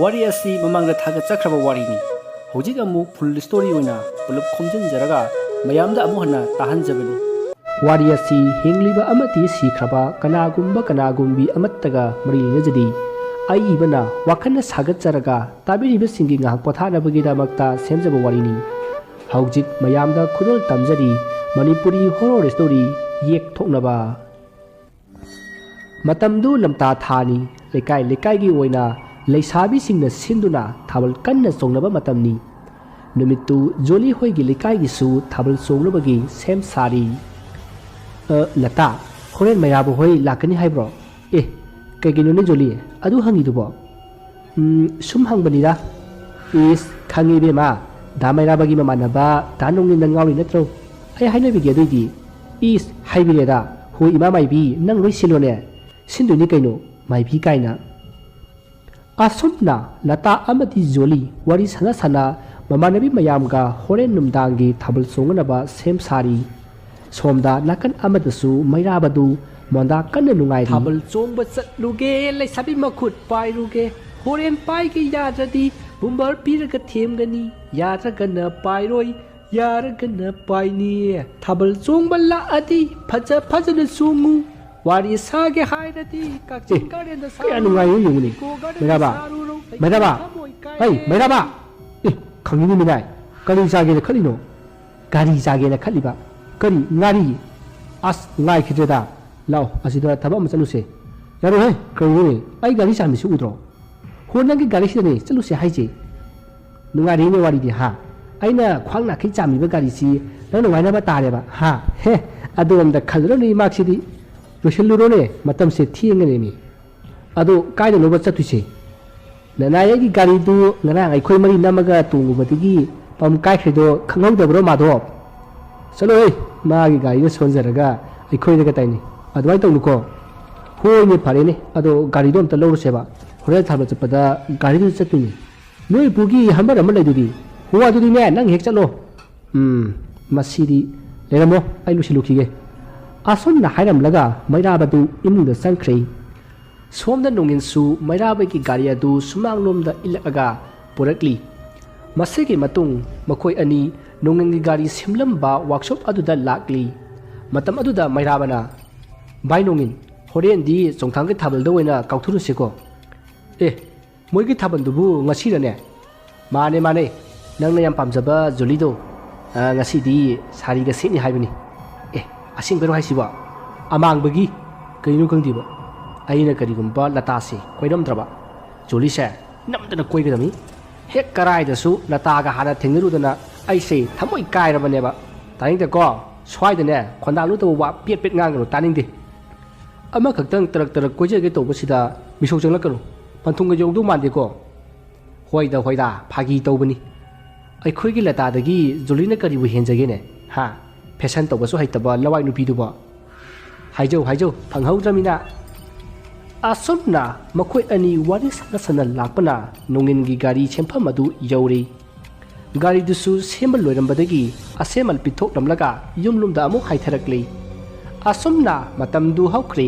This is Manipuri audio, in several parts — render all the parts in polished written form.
ꯋꯥꯔꯤ ꯑꯁꯤ ꯃꯃꯥꯡꯗ ꯊꯥꯒꯠꯆꯈ꯭ꯔꯕ ꯋꯥꯔꯤꯅꯤ꯫ ꯍꯧꯖꯤꯛ ꯑꯃꯨꯛ ꯐꯨꯜ ꯁ꯭ꯇꯣꯔꯤ ꯑꯣꯏꯅ ꯄꯨꯂꯞ ꯈꯣꯝꯖꯤꯟꯖꯔꯒ ꯃꯌꯥꯝꯗ ꯑꯃꯨꯛ ꯍꯟꯅ ꯇꯥꯍꯟꯖꯕꯅꯤ꯫ ꯋꯥꯔꯤ ꯑꯁꯤ ꯍꯤꯡꯂꯤꯕ ꯑꯃꯗꯤ ꯁꯤꯈ꯭ꯔꯕ ꯀꯅꯥꯒꯨꯝꯕꯤ ꯑꯃꯠꯇꯒ ꯃꯔꯤ ꯂꯩꯅꯖꯗꯦ꯫ ꯑꯩ ꯏꯕꯅ ꯋꯥꯈꯜꯅ ꯁꯥꯒꯠꯆꯔꯒ ꯇꯥꯕꯤꯔꯤꯕꯁꯤꯡꯒꯤ ꯉꯥꯏꯍꯥꯛ ꯄꯣꯊꯥꯅꯕꯒꯤꯗꯃꯛꯇ ꯁꯦꯝꯖꯕ ꯋꯥꯔꯤꯅꯤ꯫ ꯍꯧꯖꯤꯛ ꯃꯌꯥꯝꯗ ꯈꯨꯗꯣꯜ ꯇꯝꯖꯔꯤ ꯃꯅꯤꯄꯨꯔꯤ ꯍꯣꯔꯣꯔ ꯁ꯭ꯇꯣꯔꯤ ꯌꯦꯛꯊꯣꯛꯅꯕ꯫ ꯃꯇꯝꯗꯨ ꯂꯝꯇꯥ ꯊꯥꯅꯤ꯫ ꯂꯩꯀꯥꯏꯒꯤ ꯑꯣꯏꯅ ꯂꯩꯁꯥꯕꯤꯁꯤꯡꯅ ꯁꯤꯟꯗꯨꯅ ꯊꯥꯕꯜ ꯀꯟꯅ ꯆꯣꯡꯅꯕ ꯃꯇꯝꯅꯤ꯫ ꯅꯨꯃꯤꯠꯇꯨ ꯖꯣꯂꯤ ꯍꯣꯏꯒꯤ ꯂꯩꯀꯥꯏꯒꯤꯁꯨ ꯊꯥꯕꯜ ꯆꯣꯡꯅꯕꯒꯤ ꯁꯦꯝ ꯁꯥꯔꯤ꯫ ꯂꯇꯥ, ꯍꯣꯔꯦꯟ ꯃꯩꯔꯥꯕ ꯍꯣꯏ ꯂꯥꯛꯀꯅꯤ ꯍꯥꯏꯕ꯭ꯔꯣ? ꯀꯩꯒꯤꯅꯣꯅꯦ ꯖꯣꯂꯤ ꯑꯗꯨ ꯍꯪꯉꯤꯗꯨꯕꯣ? ꯁꯨꯝ ꯍꯪꯕꯅꯤꯗ꯫ ꯏꯁ ꯈꯪꯉꯤ ꯏꯕꯦꯝꯃ, ꯗꯥ ꯃꯩꯔꯥꯕꯒꯤ ꯃꯃꯥꯟꯅꯕ ꯗꯥ ꯅꯣꯡꯅꯤꯟꯗ ꯉꯥꯎꯔꯤ ꯅꯠꯇ꯭ꯔꯣ? ꯑꯩ ꯍꯥꯏꯅꯕꯤꯒꯦ ꯑꯗꯨꯏꯗꯤ꯫ ꯏꯁ ꯍꯥꯏꯕꯤꯔꯦꯗ, ꯍꯣꯏ ꯏꯃꯥ ꯃꯥꯏꯕꯤ ꯅꯪ ꯂꯣꯏ ꯁꯤꯜꯂꯣꯅꯦ꯫ ꯁꯤꯟꯗꯣꯏꯅꯤ ꯀꯩꯅꯣ ꯃꯥꯏꯕꯤ ꯀꯥꯏꯅ꯫ ꯑꯁꯨꯝꯅ ꯂꯇꯥ ꯑꯃꯗꯤ ꯖꯣꯂꯤ ꯋꯥꯔꯤ ꯁꯥꯟꯅ ꯃꯃꯥꯟꯅꯕꯤ ꯃꯌꯥꯝꯒ ꯍꯣꯔꯦꯟ ꯅꯨꯡꯗꯥꯡꯒꯤ ꯊꯥꯕꯜ ꯆꯣꯡꯅꯕ ꯁꯦꯝ ꯁꯥꯔꯤ꯫ ꯁꯣꯝꯗ ꯅꯥꯀꯟ ꯑꯃꯗꯁꯨ ꯃꯩꯔꯥꯕꯗꯨ ꯃꯣꯟꯗꯥ ꯀꯟꯅ ꯅꯨꯡꯉꯥꯏꯔꯤ꯫ ꯊꯥꯕꯜ ꯆꯣꯡꯕ ꯆꯠꯂꯨꯒꯦ, ꯂꯩꯁꯥꯕꯤ ꯃꯈꯨꯠ ꯄꯥꯏꯔꯨꯒꯦ, ꯍꯣꯔꯦꯟ ꯄꯥꯏꯒꯦ ꯌꯥꯗ꯭ꯔꯗꯤ ꯕꯨꯝꯕꯔ ꯄꯤꯔꯒ ꯊꯦꯝꯒꯅꯤ, ꯌꯥꯗ꯭ꯔꯒꯅ ꯄꯥꯏꯔꯣꯏ, ꯌꯥꯔꯒꯅ ꯄꯥꯏꯅꯤ꯫ ꯊꯥꯕꯜ ꯆꯣꯡꯕ ꯂꯥꯛꯑꯗꯤ ꯐꯖꯅ ꯆꯣꯡꯉꯨ, ꯋꯥꯔꯤ ꯁꯥꯒꯦ ꯍꯥꯏꯔꯗꯤ ꯀꯛꯆꯤꯡ ꯒꯥꯔꯗꯦꯟꯗ ꯀꯌꯥ ꯅꯨꯡꯉꯥꯏꯌꯦ ꯌꯦꯡꯉꯨꯅꯦ꯫ ꯃꯩꯔꯥꯕ ꯈꯪꯉꯤꯅꯤ ꯃꯤꯅꯥꯏ, ꯀꯔꯤ ꯆꯥꯒꯦꯅ ꯈꯜꯂꯤꯅꯣ? ꯒꯥꯔꯤ ꯆꯥꯒꯦꯅ ꯈꯜꯂꯤꯕ꯫ ꯀꯔꯤ ꯉꯥꯔꯤ? ꯑꯁ ꯉꯥꯏꯈꯤꯗ꯭ꯔꯦꯗ, ꯂꯥꯛꯑꯣ ꯑꯁꯤꯗ ꯊꯕꯛ ꯑꯃ ꯆꯠꯂꯨꯁꯦ꯫ ꯌꯥꯔꯣꯏꯍꯦ, ꯀꯔꯤꯅꯣꯅꯦ ꯑꯩ ꯒꯥꯔꯤ ꯆꯥꯝꯃꯤꯁꯤ ꯎꯗ꯭ꯔꯣ? ꯍꯣ ꯅꯪꯒꯤ ꯒꯥꯔꯤꯁꯤꯗꯅꯦ ꯆꯠꯂꯨꯁꯦ ꯍꯥꯏꯁꯦ꯫ ꯅꯨꯡꯉꯥꯏꯔꯤꯅꯦ ꯋꯥꯔꯤꯗꯤ ꯍꯥ, ꯑꯩꯅ ꯈ꯭ꯋꯥꯡ ꯅꯥꯈꯩ ꯆꯥꯝꯃꯤꯕ ꯒꯥꯔꯤꯁꯤ ꯅꯪꯅ ꯋꯥꯏꯅꯕ ꯇꯥꯔꯦꯕ ꯍꯥ꯫ ꯑꯗꯣꯝꯗ ꯈꯜꯂꯨꯔꯅꯨ ꯏꯃꯥꯛꯁꯤꯗꯤ, ꯂꯣꯏꯁꯤꯜꯂꯨꯔꯣꯅꯦ ꯃꯇꯝꯁꯦ ꯊꯦꯡꯉꯅꯦꯃꯤ꯫ ꯑꯗꯣ ꯀꯥꯏꯗꯅꯣꯕ ꯆꯠꯇꯣꯏꯁꯦ? ꯅꯅꯥꯏꯒꯤ ꯒꯥꯔꯤꯗꯨ ꯉꯔꯥꯡ ꯑꯩꯈꯣꯏ ꯃꯔꯤ ꯅꯝꯃꯒ ꯇꯣꯡꯉꯨꯕꯗꯒꯤ ꯄꯝ ꯀꯥꯏꯈ꯭ꯔꯤꯗꯣ ꯈꯪꯍꯧꯗꯕ꯭ꯔꯣ ꯃꯥꯙꯣꯞ? ꯆꯠꯂꯣꯍꯦ, ꯃꯥꯒꯤ ꯒꯥꯔꯤꯗ ꯁꯣꯟꯖꯔꯒ ꯑꯩꯈꯣꯏꯗꯒ ꯇꯥꯏꯅꯤ, ꯑꯗꯨꯃꯥꯏꯅ ꯇꯧꯅꯨꯀꯣ꯫ ꯍꯣꯏꯅꯦ ꯐꯔꯦꯅꯦ, ꯑꯗꯣ ꯒꯥꯔꯤꯗꯣ ꯑꯝꯇ ꯂꯧꯔꯨꯁꯦꯕ, ꯍꯣꯔꯦꯟ ꯊꯥꯕꯜ ꯆꯠꯄꯗ ꯒꯥꯔꯤꯗꯨ ꯆꯠꯇꯣꯏꯅꯤ꯫ ꯅꯣꯏ ꯏꯄꯨꯒꯤ ꯍꯝꯕꯔ ꯑꯃ ꯂꯩꯗꯨꯗꯤ, ꯍꯣ ꯑꯗꯨꯗꯤꯅꯦ ꯅꯪ ꯍꯦꯛ ꯆꯠꯂꯣ꯫ ꯃꯁꯤꯗꯤ ꯂꯩꯔꯝꯃꯣ ꯑꯩ ꯂꯣꯏꯁꯤꯜꯂꯨꯈꯤꯒꯦ꯫ ꯑꯁꯨꯝꯅ ꯍꯥꯏꯔꯝꯂꯒ ꯃꯩꯔꯥꯕꯗꯨ ꯏꯃꯨꯡꯗ ꯆꯪꯈ꯭ꯔꯦ꯫ ꯁꯣꯝꯗ ꯅꯣꯡꯏꯟꯁꯨ ꯃꯩꯔꯥꯕꯒꯤ ꯒꯥꯔꯤ ꯑꯗꯨ ꯁꯨꯃꯥꯡꯂꯣꯝꯗ ꯏꯜꯂꯛꯑꯒ ꯄꯨꯔꯛꯂꯤ꯫ ꯃꯁꯤꯒꯤ ꯃꯇꯨꯡ ꯃꯈꯣꯏ ꯑꯅꯤ ꯅꯣꯡꯏꯟꯒꯤ ꯒꯥꯔꯤ ꯁꯦꯝꯂꯝꯕ ꯋꯥꯛꯁꯣꯞ ꯑꯗꯨꯗ ꯂꯥꯛꯂꯤ꯫ ꯃꯇꯝ ꯑꯗꯨꯗ ꯃꯩꯔꯥꯕꯅ, ꯚꯥꯏ ꯅꯣꯡꯏꯟ, ꯍꯣꯔꯦꯟꯗꯤ ꯆꯣꯡꯊꯥꯡꯒꯤ ꯊꯥꯕꯜꯗ ꯑꯣꯏꯅ ꯀꯥꯎꯊꯔꯨꯁꯤꯀꯣ꯫ ꯃꯣꯏꯒꯤ ꯊꯥꯕꯜꯗꯨꯕꯨ ꯉꯁꯤꯔꯅꯦ? ꯃꯥꯅꯦ, ꯅꯪꯅ ꯌꯥꯝ ꯄꯥꯝꯖꯕ ꯖꯣꯂꯤꯗꯣ ꯉꯁꯤꯗꯤ ꯁꯥꯔꯤꯒ ꯁꯦꯠꯅꯤ ꯍꯥꯏꯕꯅꯤ꯫ ꯑꯁꯦꯡꯕꯩꯔꯣ ꯍꯥꯏꯁꯤꯕꯣ? ꯑꯃꯥꯡꯕꯒꯤ ꯀꯩꯅꯣ ꯈꯪꯗꯦꯕ, ꯑꯩꯅ ꯀꯔꯤꯒꯨꯝꯕ ꯂꯇꯥꯁꯦ ꯀꯣꯏꯔꯝꯗ꯭ꯔꯕ, ꯖꯣꯂꯤꯁꯦ ꯅꯝꯗꯅ ꯀꯣꯏꯒꯗꯕꯅꯤ꯫ ꯍꯦꯛ ꯀꯔꯥꯏꯗꯁꯨ ꯂꯇꯥꯒ ꯍꯥꯟꯅ ꯊꯦꯡꯅꯔꯨꯗꯅ ꯑꯩꯁꯦ ꯊꯃꯣꯏ ꯀꯥꯏꯔꯕꯅꯦꯕ꯫ ꯇꯥꯅꯤꯡꯗꯦꯀꯣ, ꯁ꯭ꯋꯥꯏꯗꯅꯦ ꯈꯣꯟꯗꯥ ꯋꯥ ꯄꯦꯠ ꯉꯥꯡꯒꯅꯨ, ꯇꯥꯅꯤꯡꯗꯦ꯫ ꯑꯃꯈꯛꯇꯪ ꯇꯔꯛ ꯀꯣꯏꯖꯒꯦ ꯇꯧꯕꯁꯤꯗ ꯃꯤꯁꯧ ꯆꯪꯂꯛꯀꯅꯨ, ꯄꯟꯊꯨꯡꯒ ꯌꯧꯗꯧ ꯃꯥꯟꯗꯦꯀꯣ꯫ ꯍꯣꯏꯗ ꯐꯥꯒꯤ ꯇꯧꯕꯅꯤ꯫ ꯑꯩꯈꯣꯏꯒꯤ ꯂꯇꯥꯗꯒꯤ ꯖꯣꯂꯤꯅ ꯀꯔꯤꯕꯨ ꯍꯦꯟꯖꯒꯦꯅꯦ ꯍꯥ? ꯐꯦꯁꯟ ꯇꯧꯕꯁꯨ ꯍꯩꯇꯕ ꯂꯋꯥꯏ ꯅꯨꯄꯤꯗꯨꯕꯣ꯫ ꯍꯥꯏꯖꯧ ꯐꯪꯍꯧꯗ꯭ꯔꯃꯤꯅ꯫ ꯑꯁꯨꯝꯅ ꯃꯈꯣꯏ ꯑꯅꯤ ꯋꯥꯔꯤ ꯁꯥꯟꯅ ꯂꯥꯛꯄꯅ ꯅꯣꯡꯏꯟꯒꯤ ꯒꯥꯔꯤ ꯁꯦꯝꯐꯝ ꯑꯗꯨ ꯌꯧꯔꯦ꯫ ꯒꯥꯔꯤꯗꯨꯁꯨ ꯁꯦꯝꯕ ꯂꯣꯏꯔꯝꯕꯗꯒꯤ ꯑꯁꯦꯝꯃꯜ ꯄꯤꯊꯣꯛꯂꯝꯂꯒ ꯌꯨꯝꯂꯣꯝꯗ ꯑꯃꯨꯛ ꯍꯥꯏꯊꯔꯛꯂꯤ꯫ ꯑꯁꯨꯝꯅ ꯃꯇꯝꯗꯨ ꯍꯧꯈ꯭ꯔꯦ꯫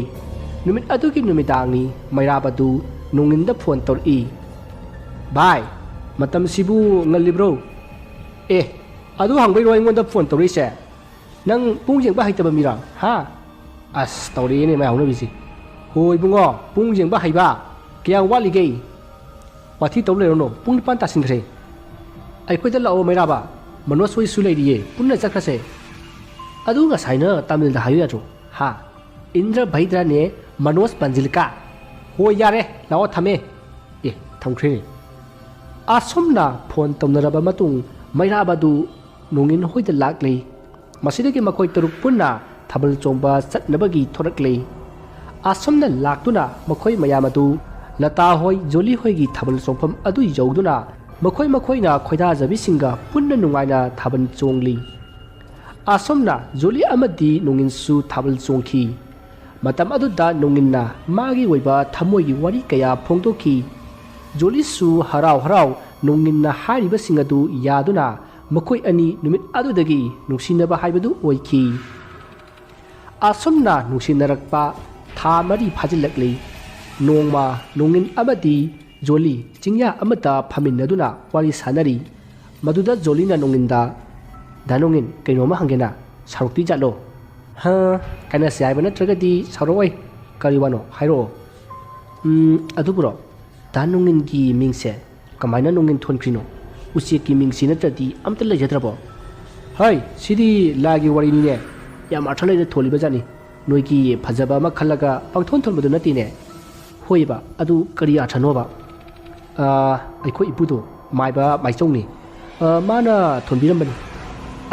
ꯅꯨꯃꯤꯠ ꯑꯗꯨꯒꯤ ꯅꯨꯃꯤꯗꯥꯡꯅꯤ꯫ ꯃꯩꯔꯥꯕꯗꯨ ꯅꯣꯡꯏꯟꯗ ꯐꯣꯟ ꯇꯧꯔꯛꯏ꯫ ꯚꯥꯏ, ꯃꯇꯝꯁꯤꯕꯨ ꯉꯜꯂꯤꯕ꯭ꯔꯣ? ꯑꯗꯨ ꯍꯪꯕꯩꯔꯣ ꯑꯩꯉꯣꯟꯗ ꯐꯣꯟ ꯇꯧꯔꯛꯏꯁꯦ? ꯅꯪ ꯄꯨꯡ ꯌꯦꯡꯕ ꯍꯩꯇꯕ ꯃꯤꯔꯣ ꯍꯥ? ꯑꯁ ꯇꯧꯔꯛꯑꯦꯅꯦ ꯃꯥꯏ ꯍꯧꯅꯕꯤꯁꯤ꯫ ꯍꯣꯏ ꯏꯕꯨꯡꯉꯣ, ꯄꯨꯡ ꯌꯦꯡꯕ ꯍꯩꯕ ꯀꯌꯥꯝ ꯋꯥꯠꯂꯤꯒꯦ? ꯋꯥꯊꯤ ꯇꯧ ꯂꯩꯔꯣꯅꯣ, ꯄꯨꯡ 9 ꯇꯥꯁꯤꯟꯈ꯭ꯔꯦ꯫ ꯑꯩꯈꯣꯏꯗ ꯂꯥꯛꯑꯣ ꯃꯩꯔꯥꯕ, ꯃꯅꯣꯖ ꯍꯣꯏꯁꯨ ꯂꯩꯔꯤꯌꯦ, ꯄꯨꯟꯅ ꯆꯠꯈ꯭ꯔꯁꯦ꯫ ꯑꯗꯨ ꯉꯁꯥꯏꯅ ꯇꯥꯃꯤꯜꯗ ꯍꯥꯏꯌꯨ ꯌꯥꯗ꯭ꯔꯣ ꯍꯥ? ꯏꯟꯗ꯭ꯔ ꯚꯩꯗ꯭ꯔꯅꯦ ꯃꯅꯣꯖ ꯄꯟꯖꯤꯜꯀꯥ꯫ ꯍꯣꯏ ꯌꯥꯔꯦ, ꯂꯥꯛꯑꯣ ꯊꯝꯃꯦ꯫ ꯊꯝꯈ꯭ꯔꯦꯅꯦ꯫ ꯑꯁꯨꯝꯅ ꯐꯣꯟ ꯇꯧꯅꯔꯕ ꯃꯇꯨꯡ ꯃꯩꯔꯥꯕꯗꯨ ꯅꯣꯡꯏꯟ ꯍꯣꯏꯗ ꯂꯥꯛꯂꯤ꯫ ꯃꯁꯤꯗꯒꯤ ꯃꯈꯣꯏ ꯇꯔꯨꯛ ꯄꯨꯟꯅ ꯊꯥꯕꯜ ꯆꯣꯡꯕ ꯆꯠꯅꯕꯒꯤ ꯊꯣꯔꯛꯂꯤ꯫ ꯑꯁꯨꯝꯅ ꯂꯥꯛꯇꯨꯅ ꯃꯈꯣꯏ ꯃꯌꯥꯝ ꯑꯗꯨ ꯂꯇꯥ ꯍꯣꯏ, ꯖꯣꯂꯤ ꯍꯣꯏꯒꯤ ꯊꯥꯕꯜ ꯆꯣꯡꯐꯝ ꯑꯗꯨ ꯌꯧꯗꯨꯅ ꯃꯈꯣꯏꯅ ꯈꯣꯏꯗꯥꯖꯕꯤꯁꯤꯡꯒ ꯄꯨꯟꯅ ꯅꯨꯡꯉꯥꯏꯅ ꯊꯥꯕꯜ ꯆꯣꯡꯂꯤ꯫ ꯑꯁꯨꯝꯅ ꯖꯣꯂꯤ ꯑꯃꯗꯤ ꯅꯣꯡꯏꯟꯁꯨ ꯊꯥꯕꯜ ꯆꯣꯡꯈꯤ꯫ ꯃꯇꯝ ꯑꯗꯨꯗ ꯅꯣꯡꯏꯟꯅ ꯃꯥꯒꯤ ꯑꯣꯏꯕ ꯊꯃꯣꯏꯒꯤ ꯋꯥꯔꯤ ꯀꯌꯥ ꯐꯣꯡꯗꯣꯛꯈꯤ꯫ ꯖꯣꯂꯤꯁꯨ ꯍꯔꯥꯎ ꯅꯣꯡꯏꯟꯅ ꯍꯥꯏꯔꯤꯕꯁꯤꯡ ꯑꯗꯨ ꯌꯥꯗꯨꯅ ꯃꯈꯣꯏ ꯑꯅꯤ ꯅꯨꯃꯤꯠ ꯑꯗꯨꯗꯒꯤ ꯅꯨꯡꯁꯤꯅꯕ ꯍꯥꯏꯕꯗꯨ ꯑꯣꯏꯈꯤ꯫ ꯑꯁꯨꯝꯅ ꯅꯨꯡꯁꯤꯅꯔꯛꯄ ꯊꯥ 4 ꯐꯥꯖꯤꯜꯂꯛꯂꯤ꯫ ꯅꯣꯡꯃ ꯅꯣꯡꯏꯟ ꯑꯃꯗꯤ Jolie chingya amata phaminaduna wari sanari maduda Jolie na nonginda danongin kainoma hangena sarukti jalo ha kana sai bana tragadi saroi kariwano hairo adubro danongin gi mingse kamaina nongin thonkrino usi ki mingsi natradi amta lejadrabo hai sidi lagi wari ni ne yam athalai da tholiba jani noi ki phajaba ma khalaga pangthon thon bodu nati ne hoiba adu kari athanoba aiko ipudo maiba maicongni mana thonbiram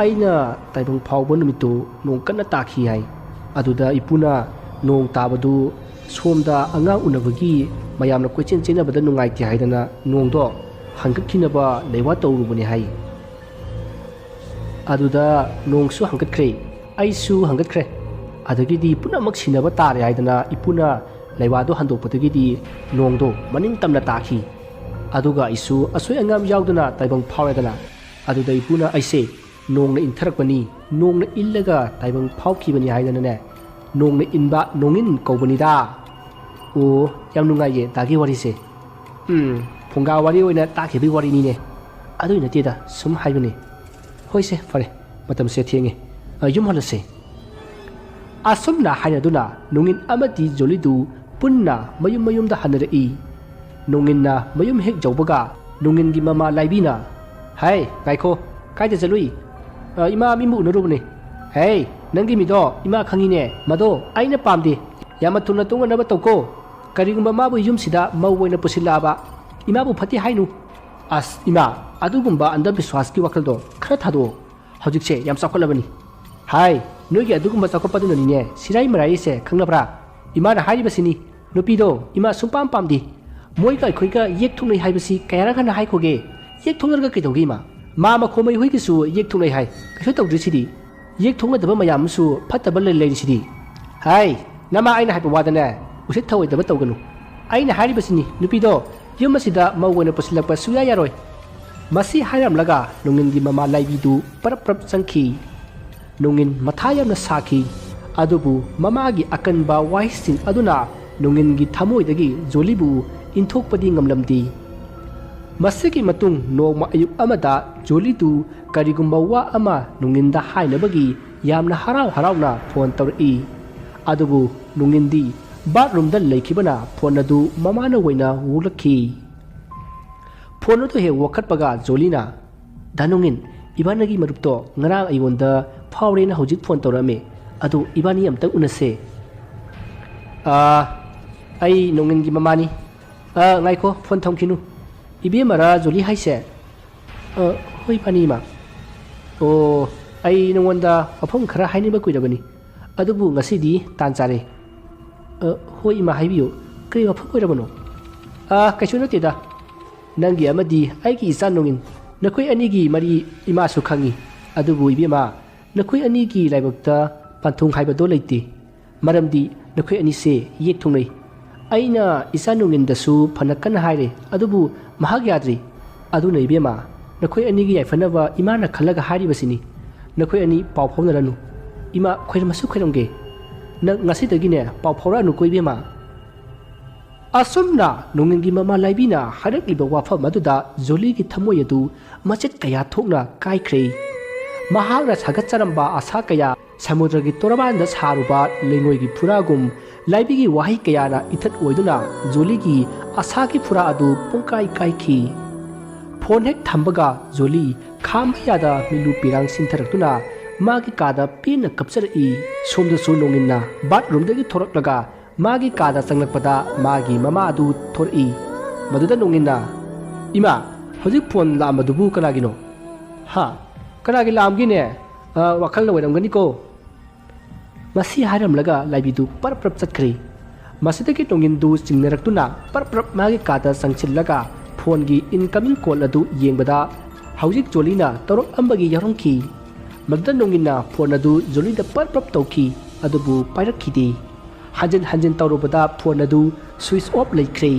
aina taibong phawbo numitu nong kanna takhi hai aduda ipuna nong tabadu somda anga unabagi mayamna koichin chena bada nungai ti haidana nongdo hangkhinaba leiwa tawrubuni hai aduda nongsu hangkre aisu hangkre adagidi punamak sinaba tare haidana ipuna leiwado handokpatagidi nongdo maning tamna takhi aduga isu asoi angam yauduna taibong phawedana aduda ipuna aise nongna intharakpani nongna illaga taibang phawkhibani haidana ne nongna inba nongin kobani da o yam nungai dagi wari se phunga wari oina takhibi wari ni ne adu ina teda sum haibani hoi se fare matam se thienge yum halase asumna hainaduna nongin amati Jolie punna mayum da hanari nongin na mayum hek jawbaga nongin gi mama laibina hai gaiko kaida jalui ima mimu unarubne hey nangi mido ima khangine mado aina pamdi yamatuna tunga naba toko karigumba mabu yumsida mawena pusilaba ima bu phati hainu as ima adugumba anda biswas ki wakaldo khara thado hojikse yam sakholabani hai nogi adugumba sakopadu ne sirai marai se khangnabra ima na hairi basini nupido ima sumpam pamdi moi kai khoiga yek thunai haibasi kayara khana hai khoge yek thunarga kaidogi ma khomai hui kisu yek thunai hai kaso tawdri sidi yek thungna daba mayam su phattaba le sidi hai nama aina haipa wadana usit thawai daba tawganu aina hari basini nupido yum asida mawena pusilakpa suya yaroi masi hairam laga nongin gi mama laibidu parap sangki nongin mathayam na saki adubu mama gi akanba waising aduna nongin gi thamoi dagi Jolie bu inthokpadi ngamlamdi masiki matung noma ayuk amada Jolie karigumba wa ama nunginda hainabagi yamna harau na phone tawri adubu nungindi bathroom da leikibana phone adu mamana waina wulaki phone to he wakhatpaga Jolie na danungin ibanagi marupto ngarang ayonda phawrena hojik phone tawrame adu ibani amta unase ai nungin gi mamani ngaiko phone thongkinu ibe mara Jolie haise hoi pani ma o ai nongwanda aphom khara hainiba kuirabani adubu ngasidi tanchare hoi ma haibiyo kri aphom kuirabano kaisu nateda nangi amadi aigi isan nongin nakoi anigi mari ima su khangi adubu ibe ma nakoi anigi laibakta panthung haiba do leiti maramdi nakoi ani se yek thungai aina isan nongin dasu phanakan haire adubu mahag yadri aduna ibema nakoi anigi yaifanaba imana khalaga hari basini nakoi ani paw phawna ima khoirmasu khoiromge na ngasi dagine paw phawra nu koi bema asumna nongingi mama laibina harak liba wafa maduda Jolie gi thamoi adu machet kaya thokna kaikhrei mahagna sagat charamba asa kaya samudra gi torabanda saruba lengoi gi phuragum laibi gi wahi kaya na ithat oiduna Jolie gi asa gi phura adu pungkai kaikhi phone hek thambaga Jolie kham yada milu pirang sintharakuna magi kada pina kapchari somda su nongina bathroom dagi thoraklaga magi kada sanglakpada magi mama adu thori maduda nongina ima hojik phone lamadubu kanagino ha kanagi lamgi ne wakhal na wedamgani ko masi haram laga laibidu parprap chatkhri masidagi nongin du chingnarakuna parprap magi kada sangchillaga phone gi incoming call adu yengbada hojik Jolie na torok ambagi yarongki magdan nongina phone adu Jolie da parprap tawki adubu pairakkhidi hanjin tawrubada phone adu switch off laikhrei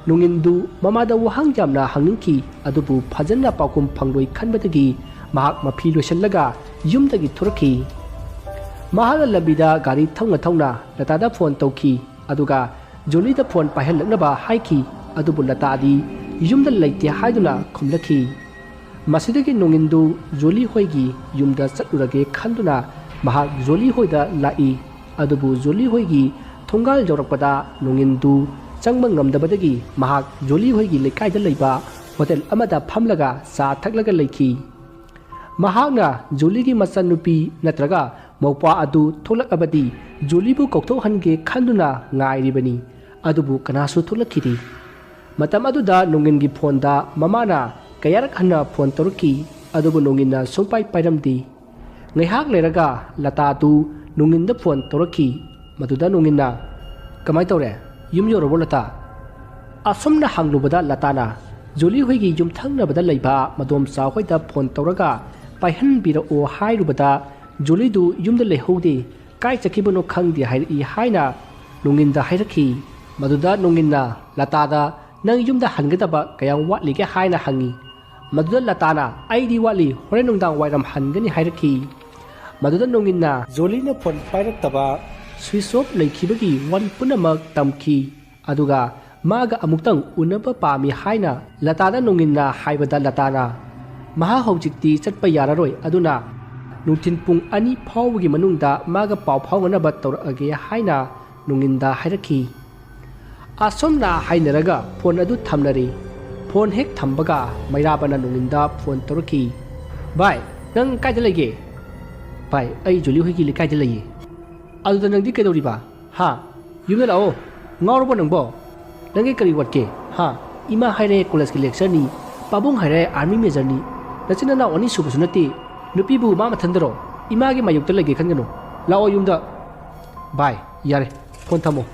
nongin du mamada wahang jamna hangingki adubu phajanna pakum phangloi khanbadagi mahak mafi loisallaga yumdagi thuraki mahal labida gari thongna latada phone tawki aduga Jolie da phone paihallaknaba haiki ꯑꯗꯨꯕꯨ ꯂꯇꯥꯗꯤ ꯌꯨꯝꯗ ꯂꯩꯇꯦ ꯍꯥꯏꯗꯨꯅ ꯈꯨꯝꯂꯛꯈꯤ꯫ ꯃꯁꯤꯗꯒꯤ ꯅꯣꯡꯏꯟꯗꯨ ꯖꯣꯂꯤ ꯍꯣꯏꯒꯤ ꯌꯨꯝꯗ ꯆꯠꯂꯨꯔꯒꯦ ꯈꯟꯗꯨꯅ ꯃꯍꯥꯛ ꯖꯣꯂꯤ ꯍꯣꯏꯗ ꯂꯥꯛꯏ꯫ ꯑꯗꯨꯕꯨ ꯖꯣꯂꯤ ꯍꯣꯏꯒꯤ ꯊꯣꯡꯒꯥꯜ ꯌꯧꯔꯛꯄꯗ ꯅꯣꯡꯏꯟꯗꯨ ꯆꯪꯕ ꯉꯝꯗꯕꯗꯒꯤ ꯃꯍꯥꯛ ꯖꯣꯂꯤ ꯍꯣꯏꯒꯤ ꯂꯩꯀꯥꯏꯗ ꯂꯩꯕ ꯍꯣꯇꯦꯜ ꯑꯃꯗ ꯐꯝꯂꯒ ꯆꯥ ꯊꯛꯂꯒ ꯂꯩꯈꯤ꯫ ꯃꯍꯥꯛꯅ ꯖꯣꯂꯤꯒꯤ ꯃꯆꯟꯅꯨꯄꯤ ꯅꯠꯇ꯭ꯔꯒ ꯃꯧꯄ꯭ꯋꯥ ꯑꯗꯨ ꯊꯣꯛꯂꯛꯑꯕꯗꯤ ꯖꯣꯂꯤꯕꯨ ꯀꯧꯊꯣꯛꯍꯟꯒꯦ ꯈꯟꯗꯨꯅ ꯉꯥꯏꯔꯤꯕꯅꯤ꯫ ꯑꯗꯨꯕꯨ ꯀꯅꯥꯁꯨ ꯊꯣꯛꯂꯛꯈꯤꯗꯦ꯫ ꯃꯇꯝ ꯑꯗꯨꯗ ꯅꯣꯡꯏꯟꯒꯤ ꯐꯣꯟꯗ ꯃꯃꯥꯅ ꯀꯌꯥꯔꯛ ꯍꯟꯅ ꯐꯣꯟ ꯇꯧꯔꯛꯈꯤ꯫ ꯑꯗꯨꯕꯨ ꯅꯣꯡꯏꯟꯅ ꯁꯨꯡꯄꯥꯏ ꯄꯥꯏꯔꯝꯗꯦ꯫ ꯉꯥꯏꯍꯥꯛ ꯂꯩꯔꯒ ꯂꯇꯥꯗꯨ ꯅꯣꯡꯏꯟꯗ ꯐꯣꯟ ꯇꯧꯔꯛꯈꯤ꯫ ꯃꯗꯨꯗ ꯅꯣꯡꯏꯟꯅ "ꯀꯃꯥꯏ ꯇꯧꯔꯦ? ꯌꯨꯝ ꯌꯧꯔꯕꯣ ꯂꯇꯥ?" ꯑꯁꯨꯝꯅ ꯍꯪꯂꯨꯕꯗ ꯂꯇꯥꯅ ꯖꯣꯂꯤ ꯍꯣꯏꯒꯤ ꯌꯨꯝꯊꯪꯅꯕꯗ ꯂꯩꯕ ꯃꯗꯣꯝꯆꯥ ꯍꯣꯏꯗ ꯐꯣꯟ ꯇꯧꯔꯒ ꯄꯥꯏꯍꯟꯕꯤꯔꯛꯑꯣ ꯍꯥꯏꯔꯨꯕꯗ ꯖꯣꯂꯤꯗꯨ ꯌꯨꯝꯗ ꯂꯩꯍꯧꯗꯦ, ꯀꯥꯏ ꯆꯠꯈꯤꯕꯅꯣ ꯈꯪꯗꯦ ꯍꯥꯏꯔꯛꯏ ꯍꯥꯏꯅ ꯅꯣꯡꯏꯟꯗ ꯍꯥꯏꯔꯛꯈꯤ꯫ ꯃꯗꯨꯗ ꯅꯣꯡꯏꯟꯅ ꯂꯇꯥꯗ "ꯅꯪ ꯌꯨꯝꯗ ꯍꯟꯒꯗꯕ ꯀꯌꯥꯝ ꯋꯥꯠꯂꯤꯒꯦ?" ꯍꯥꯏꯅ ꯍꯪꯉꯤ꯫ ꯃꯗꯨꯗ ꯂꯇꯥꯅ "ꯑꯩꯗꯤ ꯋꯥꯠꯂꯤ, ꯍꯣꯔꯦꯟ ꯅꯨꯡꯗꯥꯡ ꯋꯥꯏꯔꯝ ꯍꯟꯒꯅꯤ" ꯍꯥꯏꯔꯛꯈꯤ꯫ ꯃꯗꯨꯗ ꯅꯣꯡꯏꯟꯅ ꯖꯣꯂꯤꯅ ꯐꯣꯟ ꯄꯥꯏꯔꯛꯇꯕ, ꯁ꯭ꯋꯤꯆ ꯑꯣꯐ ꯂꯩꯈꯤꯕꯒꯤ ꯋꯥꯔꯤ ꯄꯨꯝꯅꯃꯛ ꯇꯝꯈꯤ꯫ ꯑꯗꯨꯒ ꯃꯥꯒ ꯑꯃꯨꯛꯇꯪ ꯎꯅꯕ ꯄꯥꯝꯃꯤ ꯍꯥꯏꯅ ꯂꯇꯥꯗ ꯅꯣꯡꯏꯟꯅ ꯍꯥꯏꯕꯗ ꯂꯇꯥꯅ "ꯃꯍꯥꯛ ꯍꯧꯖꯤꯛꯇꯤ ꯆꯠꯄ ꯌꯥꯔꯔꯣꯏ, ꯑꯗꯨꯅ ꯅꯨꯡꯊꯤꯟ ꯄꯨꯡ 2 ꯐꯥꯎꯕꯒꯤ ꯃꯅꯨꯡꯗ ꯃꯥꯒ ꯄꯥꯎ ꯐꯥꯎꯅꯅꯕ ꯇꯧꯔꯛꯑꯒꯦ" ꯍꯥꯏꯅ ꯅꯣꯡꯏꯟꯗ ꯍꯥꯏꯔꯛꯈꯤ꯫ ꯑꯁꯨꯝꯅ ꯍꯥꯏꯅꯔꯒ ꯐꯣꯟ ꯑꯗꯨ ꯊꯝꯅꯔꯦ꯫ ꯐꯣꯟ ꯍꯦꯛ ꯊꯝꯕꯒ ꯃꯩꯔꯥꯕꯅ ꯅꯣꯡꯏꯟꯗ ꯐꯣꯟ ꯇꯧꯔꯛꯈꯤ꯫ "ꯚꯥꯏ, ꯅꯪ ꯀꯥꯏꯗ ꯂꯩꯒꯦ?" "ꯚꯥꯏ, ꯑꯩ ꯖꯣꯂꯤ ꯍꯣꯏꯒꯤ ꯂꯩꯀꯥꯏꯗ ꯂꯩꯌꯦ." "ꯑꯗꯨꯗ ꯅꯪꯗꯤ ꯀꯩꯗꯧꯔꯤꯕ? ꯍꯥ? ꯌꯨꯝꯗ ꯂꯥꯛꯑꯣ꯫ ꯉꯥꯎꯔꯕꯣ ꯅꯪꯕꯣ? ꯅꯪꯒꯤ ꯀꯔꯤ ꯋꯥꯠꯀꯦ? ꯍꯥ? ꯏꯃꯥ ꯍꯥꯏꯔꯦ ꯀꯣꯂꯦꯖꯀꯤ ꯂꯦꯛꯆꯔꯅꯤ, ꯄꯥꯕꯨꯡ ꯍꯥꯏꯔꯦ ꯑꯥꯔꯃꯤ ꯃꯦꯖꯔꯅꯤ, ꯅꯆꯤꯟ ꯅꯅꯥꯎ 2 ꯁꯨꯕꯁꯨ ꯅꯠꯇꯦ, ꯅꯨꯄꯤꯕꯨ ꯃꯥ ꯃꯊꯟꯗꯔꯣ? ꯏꯃꯥꯒꯤ ꯃꯥꯌꯣꯛꯇ ꯂꯩꯒꯦ ꯈꯟꯒꯅꯨ, ꯂꯥꯛꯑꯣ ꯌꯨꯝꯗ." "ꯚꯥꯏ, ꯌꯥꯔꯦ, ꯐꯣꯟ ꯊꯝꯃꯣ꯫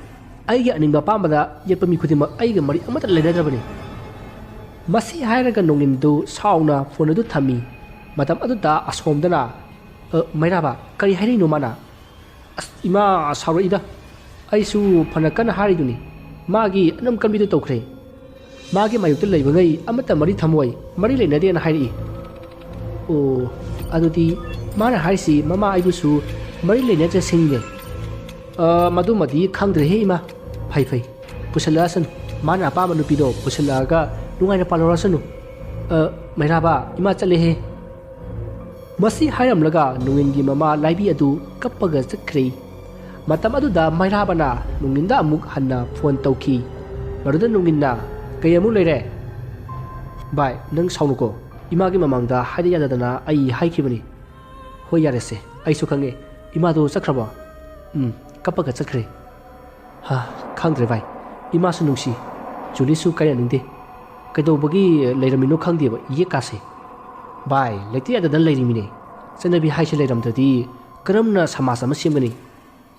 ꯑꯩꯒꯤ ꯑꯅꯤꯡꯕ ꯑꯄꯥꯝꯕꯗ ꯌꯦꯠꯄ ꯃꯤ ꯈꯨꯗꯤꯡꯃꯛ ꯑꯩꯒ ꯃꯔꯤ ꯑꯃꯠꯇ ꯂꯩꯅꯗ꯭ꯔꯕꯅꯤ." ꯃꯁꯤ ꯍꯥꯏꯔꯒ ꯅꯣꯡꯏꯟꯗꯨ ꯁꯥꯎꯅ ꯐꯣꯟ ꯑꯗꯨ ꯊꯝꯃꯤ꯫ ꯃꯇꯝ ꯑꯗꯨꯗ ꯑꯁꯣꯝꯗꯅ "ꯃꯩꯔꯥꯕ, ꯀꯔꯤ ꯍꯥꯏꯔꯤꯅꯣ ꯃꯥꯅ?" "ꯑꯁ ꯏꯃꯥ ꯁꯥꯎꯔꯛꯏꯗ, ꯑꯩꯁꯨ ꯐꯅ ꯀꯟꯅ ꯍꯥꯏꯔꯤꯗꯨꯅꯤ, ꯃꯥꯒꯤ ꯑꯅꯝ ꯀꯟꯕꯤꯗꯨ ꯇꯧꯈ꯭ꯔꯦ, ꯃꯥꯒꯤ ꯃꯥꯌꯣꯛꯇ ꯂꯩꯕꯉꯩ ꯑꯃꯠꯇ ꯃꯔꯤ ꯊꯝꯃꯣꯏ, ꯃꯔꯤ ꯂꯩꯅꯗꯦꯅ ꯍꯥꯏꯔꯛꯏ." "ꯑꯣ, ꯑꯗꯨꯗꯤ ꯃꯥꯅ ꯍꯥꯏꯔꯤꯁꯤ ꯃꯃꯥ ꯑꯩꯕꯨꯁꯨ ꯃꯔꯤ ꯂꯩꯅꯖꯁꯤꯡꯅꯦ." "ꯃꯗꯨꯃꯗꯤ ꯈꯪꯗ꯭ꯔꯦꯍꯦ ꯏꯃꯥ." "ꯐꯩ ꯐꯩ, ꯄꯨꯁꯜꯂꯛꯑꯁꯅꯨ, ꯃꯥꯅ ꯑꯄꯥꯝꯕ ꯅꯨꯄꯤꯗꯣ ꯄꯨꯁꯜꯂꯛꯑꯒ ꯅꯨꯡꯉꯥꯏꯅ ꯄꯥꯜꯍꯧꯔꯁꯅꯨ꯫ ꯃꯩꯔꯥꯕ, ꯏꯃꯥ ꯆꯠꯂꯦꯍꯦ." ꯃꯁꯤ ꯍꯥꯏꯔꯝꯂꯒ ꯅꯣꯡꯏꯟꯒꯤ ꯃꯃꯥ ꯂꯥꯏꯕꯤ ꯑꯗꯨ ꯀꯞꯄꯒ ꯆꯠꯈ꯭ꯔꯦ꯫ ꯃꯇꯝ ꯑꯗꯨꯗ ꯃꯩꯔꯥꯕꯅ ꯅꯣꯡꯏꯟꯗ ꯑꯃꯨꯛ ꯍꯟꯅ ꯐꯣꯟ ꯇꯧꯈꯤ꯫ ꯃꯗꯨꯗ ꯅꯣꯡꯏꯟꯅ "ꯀꯩ ꯑꯃꯨꯛ ꯂꯩꯔꯦ?" "ꯚꯥꯏ, ꯅꯪ ꯁꯥꯎꯅꯨꯀꯣ, ꯏꯃꯥꯒꯤ ꯃꯃꯥꯡꯗ ꯍꯥꯏꯗ ꯌꯥꯗꯗꯅ ꯑꯩ ꯍꯥꯏꯈꯤꯕꯅꯤ." "ꯍꯣꯏ ꯌꯥꯔꯦꯁꯦ, ꯑꯩꯁꯨ ꯈꯪꯉꯦ, ꯏꯃꯥꯗꯣ ꯆꯠꯈ꯭ꯔꯕꯣ?" "ꯀꯞꯄꯒ ꯆꯠꯈ꯭ꯔꯦ." "ꯈꯪꯗ꯭ꯔꯦ ꯚꯥꯏ, ꯏꯃꯥꯁꯨ ꯅꯨꯡꯁꯤ, ꯖꯣꯂꯤꯁꯨ ꯀꯥꯏꯅꯅꯤꯡꯗꯦ, ꯀꯩꯗꯧꯕꯒꯤ ꯂꯩꯔꯝꯃꯤꯅꯣ ꯈꯪꯗꯦꯕ ꯌꯦꯛꯀꯥꯁꯦ." "ꯚꯥꯏ, ꯂꯩꯇ ꯌꯥꯗꯗꯅ ꯂꯩꯔꯤꯃꯤꯅꯦ, ꯆꯠꯅꯕꯤ ꯍꯥꯏꯁꯦ ꯂꯩꯔꯝꯗ꯭ꯔꯗꯤ ꯀꯔꯝꯅ ꯁꯃꯥꯖ ꯑꯃ ꯁꯦꯝꯒꯅꯤ?"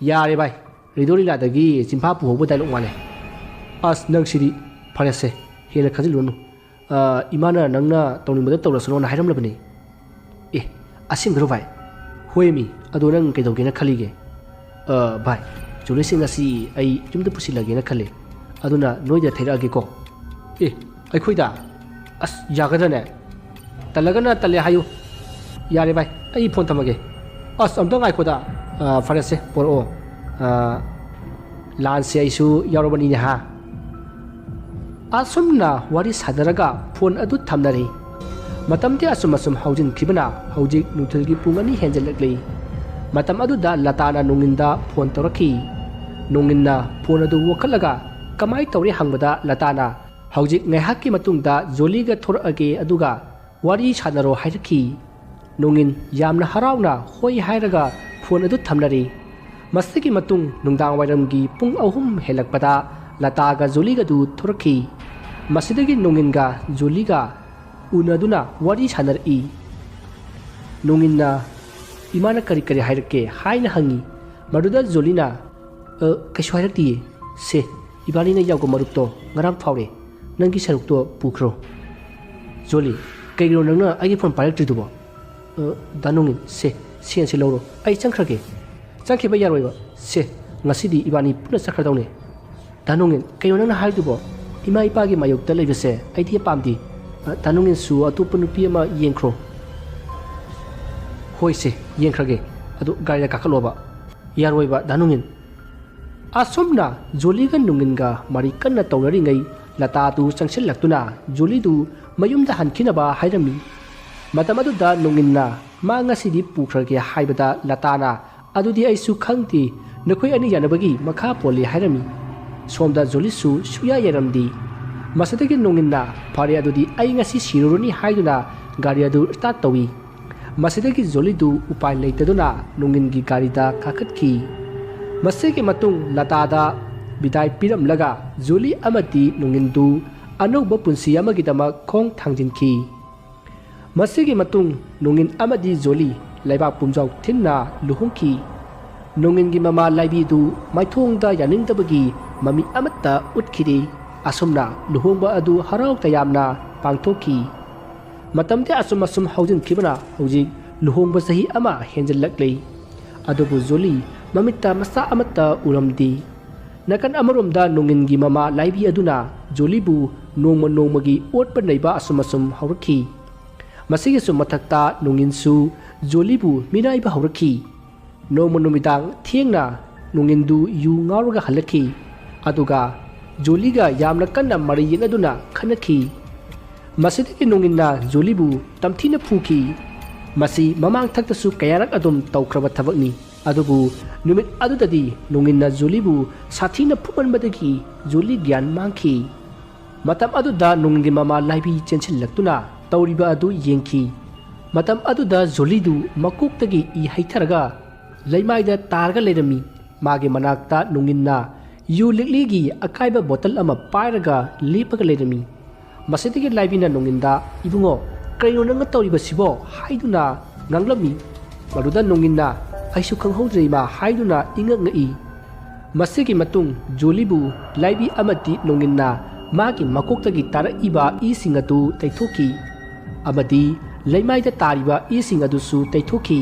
"ꯌꯥꯔꯦ ꯚꯥꯏ, ꯔꯦꯗꯤꯑꯣ ꯂꯤꯂꯥꯗꯒꯤ ꯆꯤꯟꯐꯥ ꯄꯨꯍꯧꯕ ꯗꯥꯏꯂꯣꯛ ꯃꯥꯜꯂꯦ." "ꯑꯁ ꯅꯪ ꯁꯤꯗꯤ, ꯐꯔꯦꯁꯦ, ꯍꯦꯟꯅ ꯈꯟꯖꯤꯜꯂꯨꯔꯅꯨ, ꯏꯃꯥꯅ ꯅꯪꯅ ꯇꯧꯅꯤꯡꯕꯗ ꯇꯧꯔꯁꯅꯣꯅ ꯍꯥꯏꯔꯝꯂꯕꯅꯤ." "ꯑꯦ, ꯑꯁꯦꯡꯕꯔꯣ ꯚꯥꯏ?" "ꯍꯣꯏꯃꯤ, ꯑꯗꯣ ꯅꯪ ꯀꯩꯗꯧꯒꯦꯅ ꯈꯜꯂꯤꯒꯦ?" "ꯚꯥꯏ, ꯖꯣꯂꯤꯁꯤ ꯉꯁꯤ ꯑꯩ ꯌꯨꯝꯗ ꯄꯨꯁꯤꯜꯂꯒꯦꯅ ꯈꯜꯂꯦ, ꯑꯗꯨꯅ ꯅꯣꯏꯗ ꯊꯩꯔꯛꯑꯒꯦꯀꯣ." "ꯑꯦ, ꯑꯩꯈꯣꯏꯗ? ꯑꯁ ꯌꯥꯒꯗ꯭ꯔꯅꯦ? ꯇꯜꯂꯒꯅ ꯇꯜꯂꯦ ꯍꯥꯏꯌꯨ." "ꯌꯥꯔꯦ ꯚꯥꯏ, ꯑꯩ ꯐꯣꯟ ꯊꯝꯃꯒꯦ." "ꯑꯁ ꯑꯝꯇ ꯉꯥꯏꯈꯣꯗ, ꯐꯔꯦꯁꯦ, ꯄꯣꯔꯛꯑꯣ, ꯂꯥꯟꯁꯦ ꯑꯩꯁꯨ ꯌꯥꯎꯔꯕꯅꯤꯅꯦ ꯍꯥ." ꯑꯁꯨꯝꯅ ꯋꯥꯔꯤ ꯁꯥꯟꯅꯔꯒ ꯐꯣꯟ ꯑꯗꯨ ꯊꯝꯅꯔꯦ꯫ ꯃꯇꯝꯗꯤ ꯑꯁꯨꯝ ꯍꯧꯖꯤꯟꯈꯤꯕꯅ ꯍꯧꯖꯤꯛ ꯅꯨꯡꯊꯤꯜꯒꯤ ꯄꯨꯡ 2 ꯍꯦꯟꯖꯜꯂꯛꯂꯤ꯫ ꯃꯇꯝ ꯑꯗꯨꯗ ꯂꯇꯥꯅ ꯅꯣꯡꯏꯟꯗ ꯐꯣꯟ ꯇꯧꯔꯛꯈꯤ꯫ ꯅꯣꯡꯏꯟꯅ ꯐꯣꯟ ꯑꯗꯨ ꯋꯥꯈꯠꯂꯒ ꯀꯃꯥꯏ ꯇꯧꯔꯦ ꯍꯪꯕꯗ ꯂꯇꯥꯅ ꯍꯧꯖꯤꯛ ꯉꯥꯏꯍꯥꯛꯀꯤ ꯃꯇꯨꯡꯗ ꯖꯣꯂꯤꯒ ꯊꯣꯔꯛꯑꯒꯦ, ꯑꯗꯨꯒ ꯋꯥꯔꯤ ꯁꯥꯟꯅꯔꯣ ꯍꯥꯏꯔꯛꯈꯤ꯫ ꯅꯣꯡꯏꯟ ꯌꯥꯝꯅ ꯍꯔꯥꯎꯅ ꯍꯣꯏ ꯍꯥꯏꯔꯒ ꯐꯣꯟ ꯑꯗꯨ ꯊꯝꯅꯔꯦ꯫ ꯃꯁꯤꯒꯤ ꯃꯇꯨꯡ ꯅꯨꯡꯗꯥꯡ ꯋꯥꯏꯔꯝꯒꯤ ꯄꯨꯡ 3 ꯍꯦꯜꯂꯛꯄꯗ ꯂꯇꯥꯒ ꯖꯣꯂꯤꯒꯗꯨ ꯊꯣꯔꯛꯈꯤ꯫ ꯃꯁꯤꯗꯒꯤ ꯅꯣꯡꯏꯟꯒ ꯖꯣꯂꯤꯒ ꯎꯅꯗꯨꯅ ꯋꯥꯔꯤ ꯁꯥꯟꯅꯔꯛꯏ꯫ ꯅꯣꯡꯏꯟꯅ "ꯏꯃꯥꯅ ꯀꯔꯤ ꯀꯔꯤ ꯍꯥꯏꯔꯛꯀꯦ?" ꯍꯥꯏꯅ ꯍꯪꯉꯤ꯫ ꯃꯗꯨꯗ ꯖꯣꯂꯤꯅ "ꯀꯩꯁꯨ ꯍꯥꯏꯔꯛꯇꯤꯌꯦ, ꯁꯦ, ꯏꯕꯥꯅꯤꯅ ꯌꯥꯎꯕ ꯃꯔꯨꯞꯇꯣ ꯉꯔꯥꯡ ꯐꯥꯎꯔꯦ, ꯅꯪꯒꯤ ꯁꯔꯨꯛꯇꯣ ꯄꯨꯈ꯭ꯔꯣ." "ꯖꯣꯂꯤ, ꯀꯩꯒꯤꯅꯣ ꯅꯪꯅ ꯑꯩꯒꯤ ꯐꯣꯟ ꯄꯥꯏꯔꯛꯇ꯭ꯔꯤꯗꯨꯕꯣ?" "ꯗꯥ ꯅꯣꯡꯏꯟ, ꯁꯦꯟꯁꯤ ꯂꯧꯔꯣ, ꯑꯩ ꯆꯪꯈ꯭ꯔꯒꯦ." "ꯆꯪꯈꯤꯕ ꯌꯥꯔꯣꯏꯕ, ꯁꯦ, ꯉꯁꯤꯗꯤ ꯏꯕꯥꯅꯤ ꯄꯨꯟꯅ ꯆꯠꯈ꯭ꯔꯗꯧꯅꯦ." "ꯗꯥ ꯅꯣꯡꯏꯟ, ꯀꯩꯅꯣ ꯅꯪꯅ ꯍꯥꯏꯔꯤꯗꯨꯕꯣ? ꯏꯃꯥ ꯏꯄꯥꯒꯤ ꯃꯥꯌꯣꯛꯇ ꯂꯩꯕꯁꯦ ꯑꯩꯗꯤ ꯄꯥꯝꯗꯦ, ꯗꯥ ꯅꯣꯡꯏꯟꯁꯨ ꯑꯇꯣꯞꯄ ꯅꯨꯄꯤ ꯑꯃ ꯌꯦꯡꯈ꯭ꯔꯣ." "ꯍꯣꯏꯁꯦ, ꯌꯦꯡꯈ꯭ꯔꯒꯦ, ꯑꯗꯨ ꯒꯥꯔꯤꯗ ꯀꯥꯈꯠꯂꯣꯕ." "ꯌꯥꯔꯣꯏꯕ ꯗꯥ ꯅꯣꯡꯏꯟ." ꯑꯁꯨꯝꯅ ꯖꯣꯂꯤꯒ ꯅꯣꯡꯏꯟꯒ ꯃꯔꯤ ꯀꯟꯅ ꯇꯧꯅꯔꯤꯉꯩ lata tu changsillaktuna joli du mayumda hankinaba hairami matam aduda nongin na ma ngasidi pukhrage haibada latana adudi aisu khangti nakoi ani yanabagi makha poli hairami somda joli su suya yaramdi masadagi nongin na phare adudi ai ngasi siruruni haiduna gari adu start tawi masidagi joli du upai leitaduna nongin gi gari da kakhatki masigi matung lata da bidai piram laga joli amati nongin du anuba punsi amagi dama khong thangjinki masigi matung nongin amadi joli laibak pumjau thinna luhungki nongin gi mama laibi du maithong da yaning tabagi mami amatta utkiri asumna luhongba adu harau tayamna pangthoki matamte asum haujin kibana hojik luhongba sahi ama henjalaklei adubu joli mamitta masa amatta uramdi nakan amaromda nongin gi mama laibi aduna jolibu nongmagi otpa neiba asum haurakhi masigi sum mathakta nongin su jolibu minaiba haurakhi nomidang thiengna nongin du yu ngaruga halakhi aduga joliga yamna kanna mari yenaduna khanakhi masidagi nongin na jolibu tamthina phuki masi mamang thakta su kayarak adum tawkraba thabakni adubu numit adudadi nongin na jolibu sathina phumanbadagi joli gyan mangki matam aduda nongin gi mama laibi chenchillaktuna tawriba adu yengki matam aduda jolidu makuktagi I haitharaga laimaida targa lerami mage manakta nongin na yu likligi akaiba bottle ama pairaga lepaga lerami masidagi laibina nonginda ibungo kaino nanga tawriba sibo haiduna nganglami maruda nonginna aisu khanghodreima haiduna inga ngai masigi matung jolibu laibi amati nonginna magi makoktagi tara iba isingatu taithoki amadi laimaida tariba isingadu su taithoki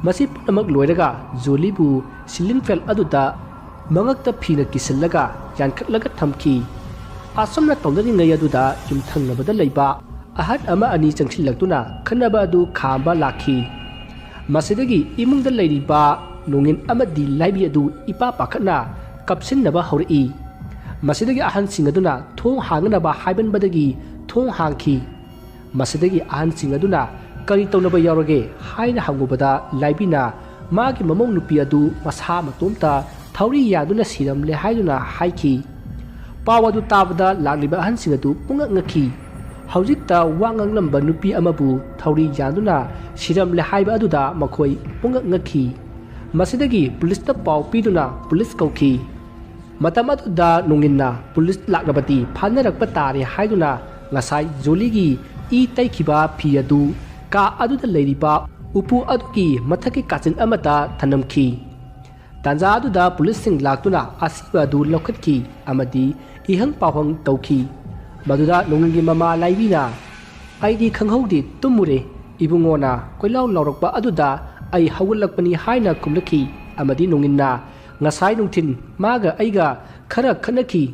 masi punamak loiraga jolibu siling fel aduda mangakta phina kisallaga yankatlaga thamki asomna tawdani ngai aduda yumthangnabada leiba ahad ama ani changsillaktuna khanaba adu khamba lakhi masidagi imungda leiriba nongin amadi laibi adu ipa pakhatna kapsinnaba haurai masidagi ahan singaduna thong hangnaba haibanbadagi thong hangki masidagi ahan singaduna kari tawnaba yaurage haina hangubada laibina magi mamong nupi adu masa matomta thauri yaduna siramle haiduna haiki pawadu tabada lagliba ahan singadu punga ngaki haujikta wangang lamba nupi amabu thauri yaduna siramle haiba aduda makhoi punga ngaki masidagi police ta paw piduna police kauki matam aduda nonginna police laknabati phanarakpa tare haiduna ngasai joligi I taikhiba phi adu ka aduda leiriba upu aduki mathaki kachin amata thanamki tanja aduda police sing laktuna asiba adu lokhatki amadi ihang pawang tauki maduda nongingi mama laibina aidi khanghodi tumure ibungona koilaw lawrakpa aduda ai hawulakpani haina kumlaki amadi nonginna ngasai nungthin maga aiga khara khanaki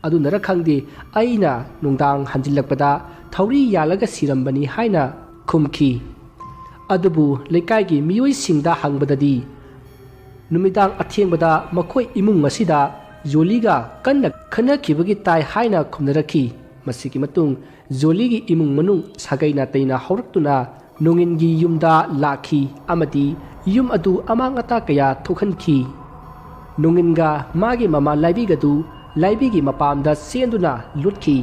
adunara khangdi aina nungdang hanjilakpada thauri yalaga sirambani haina khumki adubu lekai gi miyoi singda hangbadadi numidang athengbada makhoi imung asida joliga kanna khanakhibagi tai haina khumnarakhi masiki matung joligi imung manung sagaina taina hauruktuna nongingi yumda lakhi amadi yum adu amang ata kaya thokhanki nonginga magi mama laibigadu laibigi mapamda senduna lutkhi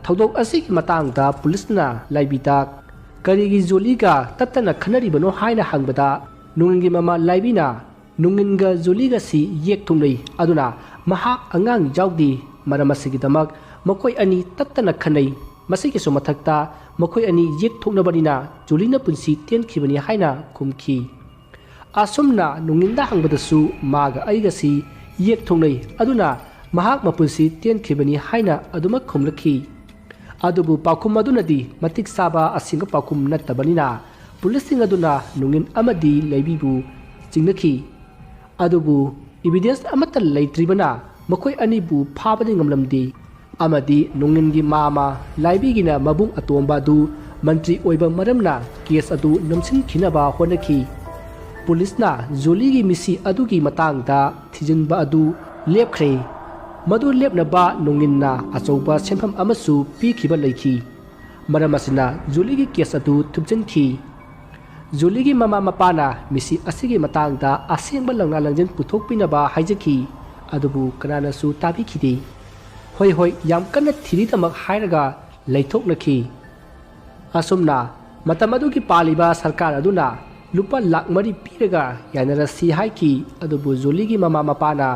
thodok asik matangda pulisna laibita karigi joliga tatana khanaribano haina hangbada nongingi mama laibina nunginga joliga si yek thunglei aduna maha angang jaudi maramasigi damak makoi ani tattana khanai masigi so mathakta makoi ani yek thungnabanina jolina punsi tenkhibani haina kumki asumna nunginda hangbadasu maga aiga si yek thunglei aduna mahak mapunsi tenkhibani haina aduma khumlakhi adubu pakhum adunadi matik saba asinga pakhum nattabanina pulising aduna nungin amadi leibibu jingnakhi adubu evidence amata leitribana makoi anibu phabani ngamlamdi amadi nungingi mama laibigina mabung atomba du mantri oiba maramna case adu namsin khinaba honaki pulisna joligi misi adugi matangda thijinba adu lepkhre मदु लेपनबा नोंगिनना अचौबा सेंफम अमसु पीखिबा लेखि मरम असिना जुलीगी केस अदु थुपजनखि जुलीगी ममा मपाना मिसी असिगी मतांगदा असेंबा लंगना लंजन पुथोकपिनबा हाइजखि अदुबु कनानासु ताबिखिदे होय होय याम कन्ना थिरिदमक हायरगा लैथोकनखि असुमना मतम अदुगी पालिबा सरकार अदुना लुपा लाख मरी पीरगा यानरसी हाइखि अदुबु जुलीगी ममा मपाना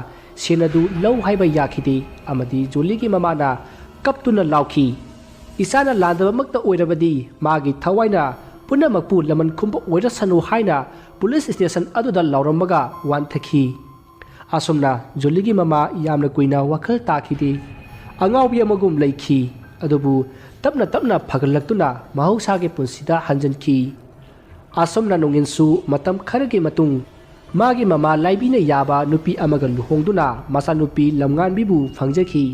सेनदु लौ हाइबा याखिदे अमदी जुलीगी ममाना कपतुना लाउखि इसाना लादबमक्ता ओइरबदी मागी थवाइना पुनमकपु लमन खुंबो ओइरसनु हाइना पुलिस स्टेशन अदुदा लाउरमगा वानथखि असुमना जुलीगी ममा यामना कुइना वखल ताखिदे अंगावबी अमगुम लैखि अदुबु तपना तपना फगलक्तुना महौसागे पुंसिदा हंजनखि असुमना नोंगिनसु मतम खरगे मतुंग मागी ममा लाइबीना याबा नुपी अमगा लुहोंगदुना मसा नुपी लमगानबीबु फंगजखि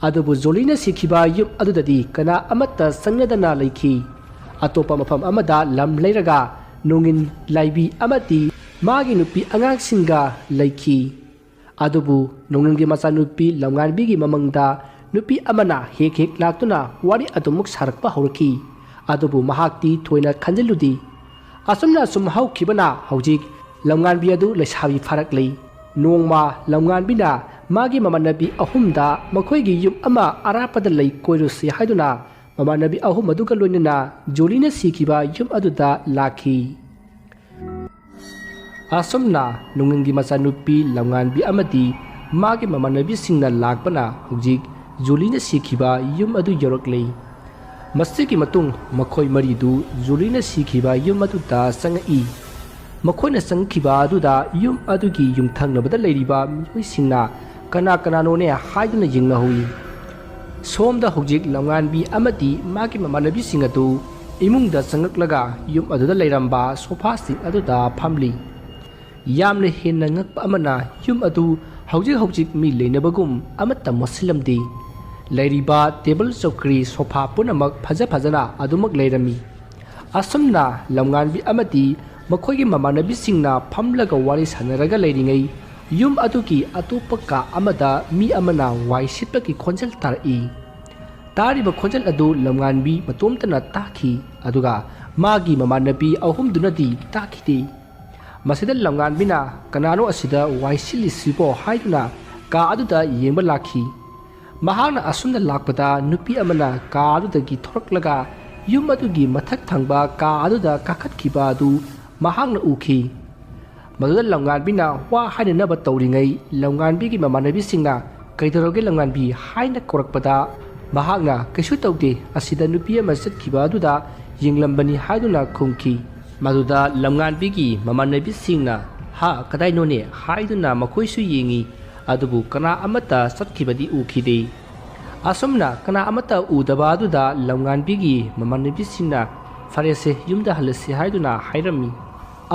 अदुबु जोलीना सिखिबा युम अदुददी कना अमत्ता संगनदना लैखि अतोपा मफम अमदा लम लैरगा नोंगिन लाइबी अमती मागी नुपी अंगांगसिंगा लैखि अदुबु नोंगिनगे मसा नुपी लमगानबीगी ममंगदा नुपी अमना हेक हेक लाक्तुना वारी अदुमुक सारकपा हौरखि अदुबु महाक्ति थोइना खंजलुदी असुमना सुम हौखिबना हौजिक लमगानबी अदु लैसाबी फारक लई नोंगमा लमगानबीना मागी ममानबी अहुमदा मखोइगी युम अमा अरापदा लई कोइरुसी हाइदुना ममानबी अहुम अदुगा लोइनना जोलीना सिखिबा युम अदुदा लाखि असुमना नोंगिनगी मचानुपी लमगानबी अमदी मागी ममानबी सिंगना लाकपना हौजिक जोलीना सिखिबा युम अदु यौरक्लै मस्तिकी मतुंग मखोइ मरिदु जोलीना सिखिबा युम अदुदा संगई मखोइना संखिबा अदुदा युम अदुगी युमथंगनबदा लैरिबा मियोइसिंगना कना कनानोने हाइदुना यिंगनहुई सोमदा हौजिक लमगानबी अमदी मागी ममानबी सिंग अदु इमुंगदा संगक्लगा युम अदुदा लैरंबा सोफा सिंग अदुदा फमली यामने हेन्ना ngakpa amana yum adu hojik mi leinabagum amatta mosilamdi lairiba table chokri sofa punamak phajana adumak leirami asumna lamganbi amati makhoigi mamanabi singna phamlaga wari sanaraga leiringai yum aduki atupaka amada mi amana wai sitpaki khonjal tarai tariba khonjal adu lamganbi matomtana takhi aduga magi mamanabi ahum dunadi takhidi मसिदा लमगानबीना कनानो असिदा वाइसिलिसिबो हाइदुना का अदुदा येंबा लाखि महाना असुमदा लाकपदा नुपी अमना का अदुदगी थोरकलगा युम अदुगी मथक थंगबा का अदुदा काखतखिबा अदु महांगना उखि मदुदा लमगानबीना वा हाइननबा तौरिङै लमगानबीगी ममानबी सिंगना कैदरोगे लमगानबी हाइना कोरकपदा महांगना कैसु तौदे असिदा नुपी अमा चतखिबा अदुदा यिंगलंबनी हाइदुना खुंखि मदुदा लमगानबीगी ममानबी सिंगना हा कदाइनोने हाइदुना मखोइसु येंगी अदुबु कना अमता सत्खिबदी उखिदे असुमना कना अमता उदबा अदुदा लमगानबीगी ममानबी सिंगना फरेसे युमदा हलसि हाइदुना हाइरमी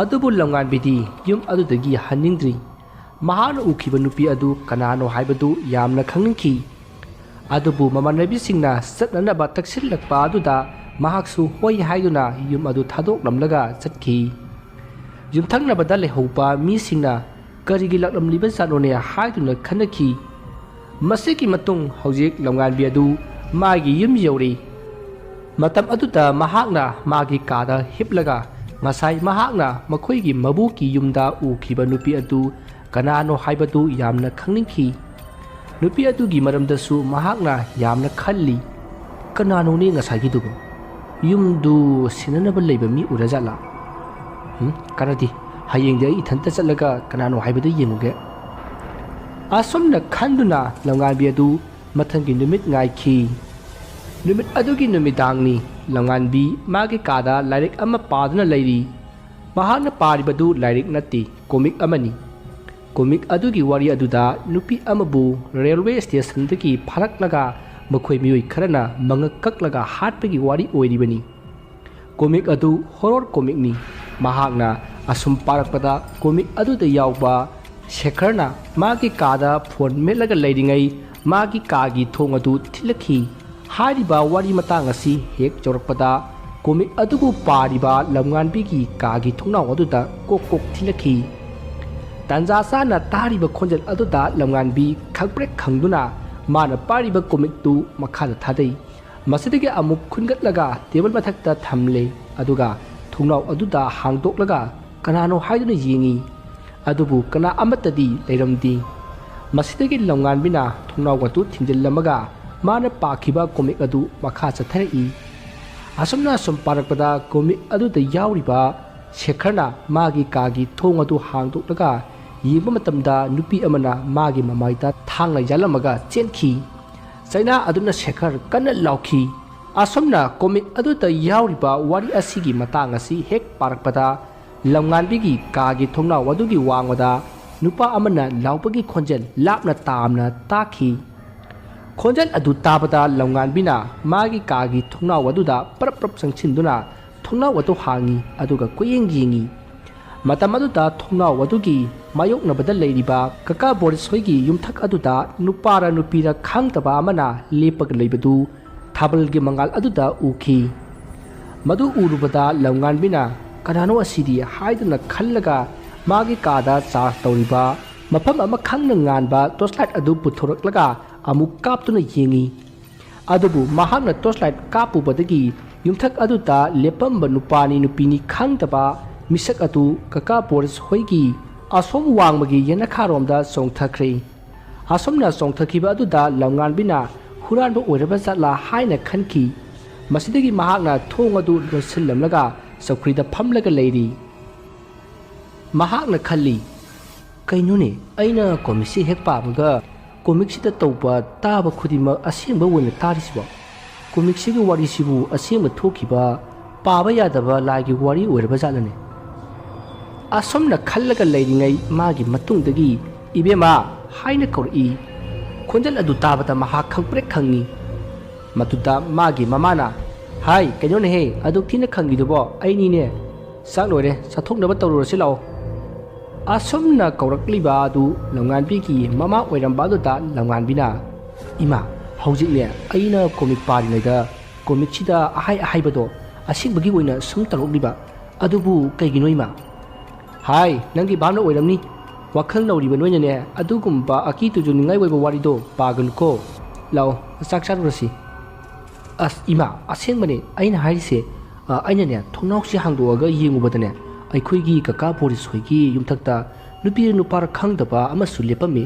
अदुबु लमगानबीदी युम अदुदगी हनिंद्री महान उखिबा नुपी अदु कनानो हाइबदु यामना खंगखि अदुबु ममानबी सिंगना सतननबा तक्सिलकपा अदुदा महाक्सु होय हाइदुना युम अदु थादोकलमलगा चतखि युमथंगनबदा लेहौपा मीसिंगना करिगी लकलमलिबा जानो हाइदुना खनखि मसिकी मतुंग हौजिक लमगानबी अदु मागी युम यौरी मतम अदुदा महाकना मागी कादा हिपलगा ngasai mahakna मखोइगी मबुकी युमदा उखिबा नुपी अदु कनानो हाइबदु यामना खंगनिखि नुपी अदुगी मरमदसु महाकना यामना खल्ली कनानो ने ngasai दुबो युमदु सिननबा लैबा मी उराजाला कानादि हायेंदे इथंता चलगा कनानो हाइबदु येमुगे असुमना खंदुना लमगानबी अदु मथंगी नुमित ngaikhi नुमित अदुगी नुमिदांगनी लमगानबी मागे कादा लाइरिक अमा पादना लैरी महाना पारिबदु लाइरिक नत्ति कोमिक अमनी कोमिक अदुगी वारी अदुदा नुपी अमबु रेलवे स्टेशन दगी फारकलगा मखोइ मियोइ खरना मंगक ककलगा हाटपगी वारी ओइरिबनी कोमिक अदु हॉरर कोमिकनी महाकना असुम पारकपदा कोमिक अदुदा यावबा शेखरना मागे कादा फोन मेलगा लैरिङै मागी कागी थोंग अदु थिलखि हारिबा वारी मतंग असि हेक चौरकपदा कोमिक अदुबु पारिबा लमगानबीगी कागी थोंनाव अदुदा कोक कोक थिलखि ꯇꯥꯟꯖꯥ ꯆꯥꯅ ꯇꯥꯔꯤꯕ ꯈꯣꯟꯖꯦꯜ ꯑꯗꯨꯗ ꯂꯝꯉꯥꯟꯕꯤ ꯈꯪꯄ꯭ꯔꯦꯛ ꯈꯪꯗꯨꯅ ꯃꯥꯅ ꯄꯥꯏꯔꯤꯕ ꯀꯣꯃꯤꯛꯇꯨ ꯃꯈꯥꯗ ꯊꯥꯗꯩ ꯃꯁꯤꯗꯒꯤ ꯑꯃꯨꯛ ꯈꯨꯟꯒꯠꯂꯒ ꯇꯦꯕꯜ ꯃꯊꯛꯇ ꯊꯝꯂꯦ ꯑꯗꯨꯒ ꯊꯣꯡꯅꯥꯎ ꯑꯗꯨꯗ ꯍꯥꯡꯗꯣꯛꯂꯒ ꯀꯅꯥꯅꯣ ꯍꯥꯏꯗꯨꯅ ꯌꯦꯡꯉꯤ ꯑꯗꯨꯕꯨ ꯀꯅꯥ ꯑꯃꯠꯇꯗꯤ ꯂꯩꯔꯝꯗꯦ ꯃꯁꯤꯗꯒꯤ ꯂꯝꯉꯥꯟꯕꯤꯅ ꯊꯣꯡꯅꯥꯎ ꯑꯗꯨ ꯊꯤꯡꯖꯤꯜꯂꯝꯃꯒ ꯃꯥꯅ ꯄꯥꯈꯤꯕ ꯀꯣꯃꯤꯛ ꯑꯗꯨ ꯃꯈꯥ ꯆꯠꯊꯔꯛꯏ ꯑꯁꯨꯝꯅ ꯁꯨꯝ ꯄꯥꯔꯛꯄꯗ ꯀꯣꯃꯤꯛ ꯑꯗꯨꯗ ꯌꯥꯎꯔꯤꯕ ꯁꯦꯈꯔꯅ ꯃꯥꯒꯤ ꯀꯥꯒꯤ ꯊꯣꯡ ꯑꯗꯨ ꯍꯥꯡꯗꯣꯛꯂꯒ ꯌꯦꯡꯕ ꯃꯇꯝꯗ ꯅꯨꯄꯤ ꯑꯃꯅ ꯃꯥꯒꯤ ꯃꯃꯥꯏꯗ ꯊꯥꯡꯅ ꯌꯥꯜꯂꯝꯃꯒ ꯆꯦꯟꯈꯤ ꯆꯩꯅꯥ ꯑꯗꯨꯅ ꯁꯦꯈꯔ ꯀꯟꯅ ꯂꯥꯎꯈꯤ ꯑꯁꯨꯝꯅ ꯀꯣꯃꯤꯛ ꯑꯗꯨꯗ ꯌꯥꯎꯔꯤꯕ ꯋꯥꯔꯤ ꯑꯁꯤꯒꯤ ꯃꯇꯥꯡ ꯑꯁꯤ ꯍꯦꯛ ꯄꯥꯔꯛꯄꯗ ꯂꯝꯉꯥꯟꯕꯤꯒꯤ ꯀꯥꯒꯤ ꯊꯣꯡꯅꯥꯎ ꯑꯗꯨꯒꯤ ꯋꯥꯡꯃꯗ नुपा अमना लाउपगी खोंजल लापना तामना ताखी खोंजल अदु ताबदा लंगानबिना मागी कागी थुंगनाव अदुदा परप परप संचिंदुना थुंगनाव अदु हांगी अदुगा कुयेंग येंगी मतम अदुदा थुंगनाव अदुगी मायोकनबदा लेरिबा कका बोरिस होइगी युमथक अदुदा नुपारा नुपीरा खांगतबा अमना लेपग लेबदु थाबलगी मंगाल अदुदा उखी मदु उरुबदा लंगानबिना कनानो असिदी हाइदुना खल्लगा मागी कादा चार्ज तौरिबा मफम अमा खंगना nganba torchlight adu puthorklaga amu kaptuna yengi adubu mahakna torchlight kapubadagi yumthak aduta lepamba nupani nupini khangtaba misak atu kaka boris hoigi asom wangmagi yenakharomda songthakre asomna songthakiba aduda langanbina huranbo oiraba zatla haina khanki masidagi mahakna thong adu losillamlaga saukrida phamlaga leiri महाकना खल्ली कइनुने अइना कोमिक्सी हेक पाबगा कोमिक्सीदा तौबा ताबा खुदिमा असेंबा वोइना तारिसिबो कोमिक्सीगी वारिसिबु असेंबा थोखिबा पाबा यादबा लागी वारी ओइरबा जालने असमना खल्लगा लैरिङै मागी मतुंगदगी इबेमा हाइना कौरई खोंजल अदु ताबदा महा खंगप्रेक खंगी मतुदा मागी ममाना हाय कइनुने हे अदु थिना खंगिदुबो अइनिने साक लोरे सथोकनबा तौरसि लाओ असमना कौरक्लिबा अदु लंगानबीगी ममा ओइरंबादुदा लंगानबीना इमा हौजिकने अइना कोमिक पारिङैदा कोमिक्सीदा अहाय अहायबदो असिंबगी ओइना सुम तरोक्लिबा अदुबु कैगिनो इमा हाय नंगी बामना ओइरमनी वखल नौरिबा नोइनने अदुगुम्बा अकी तुजुनिङै ओइबा वारिदो पागनको लाओ साक्षारुरसी अस इमा असेंबने अइना हाइसे अइनाने थोंनाउसी हांदोअगा येंगुबदने अखोइगी कका बोरिस होइगी युमथक्ता नुपी नुपार खंगदबा अमसु लेपमे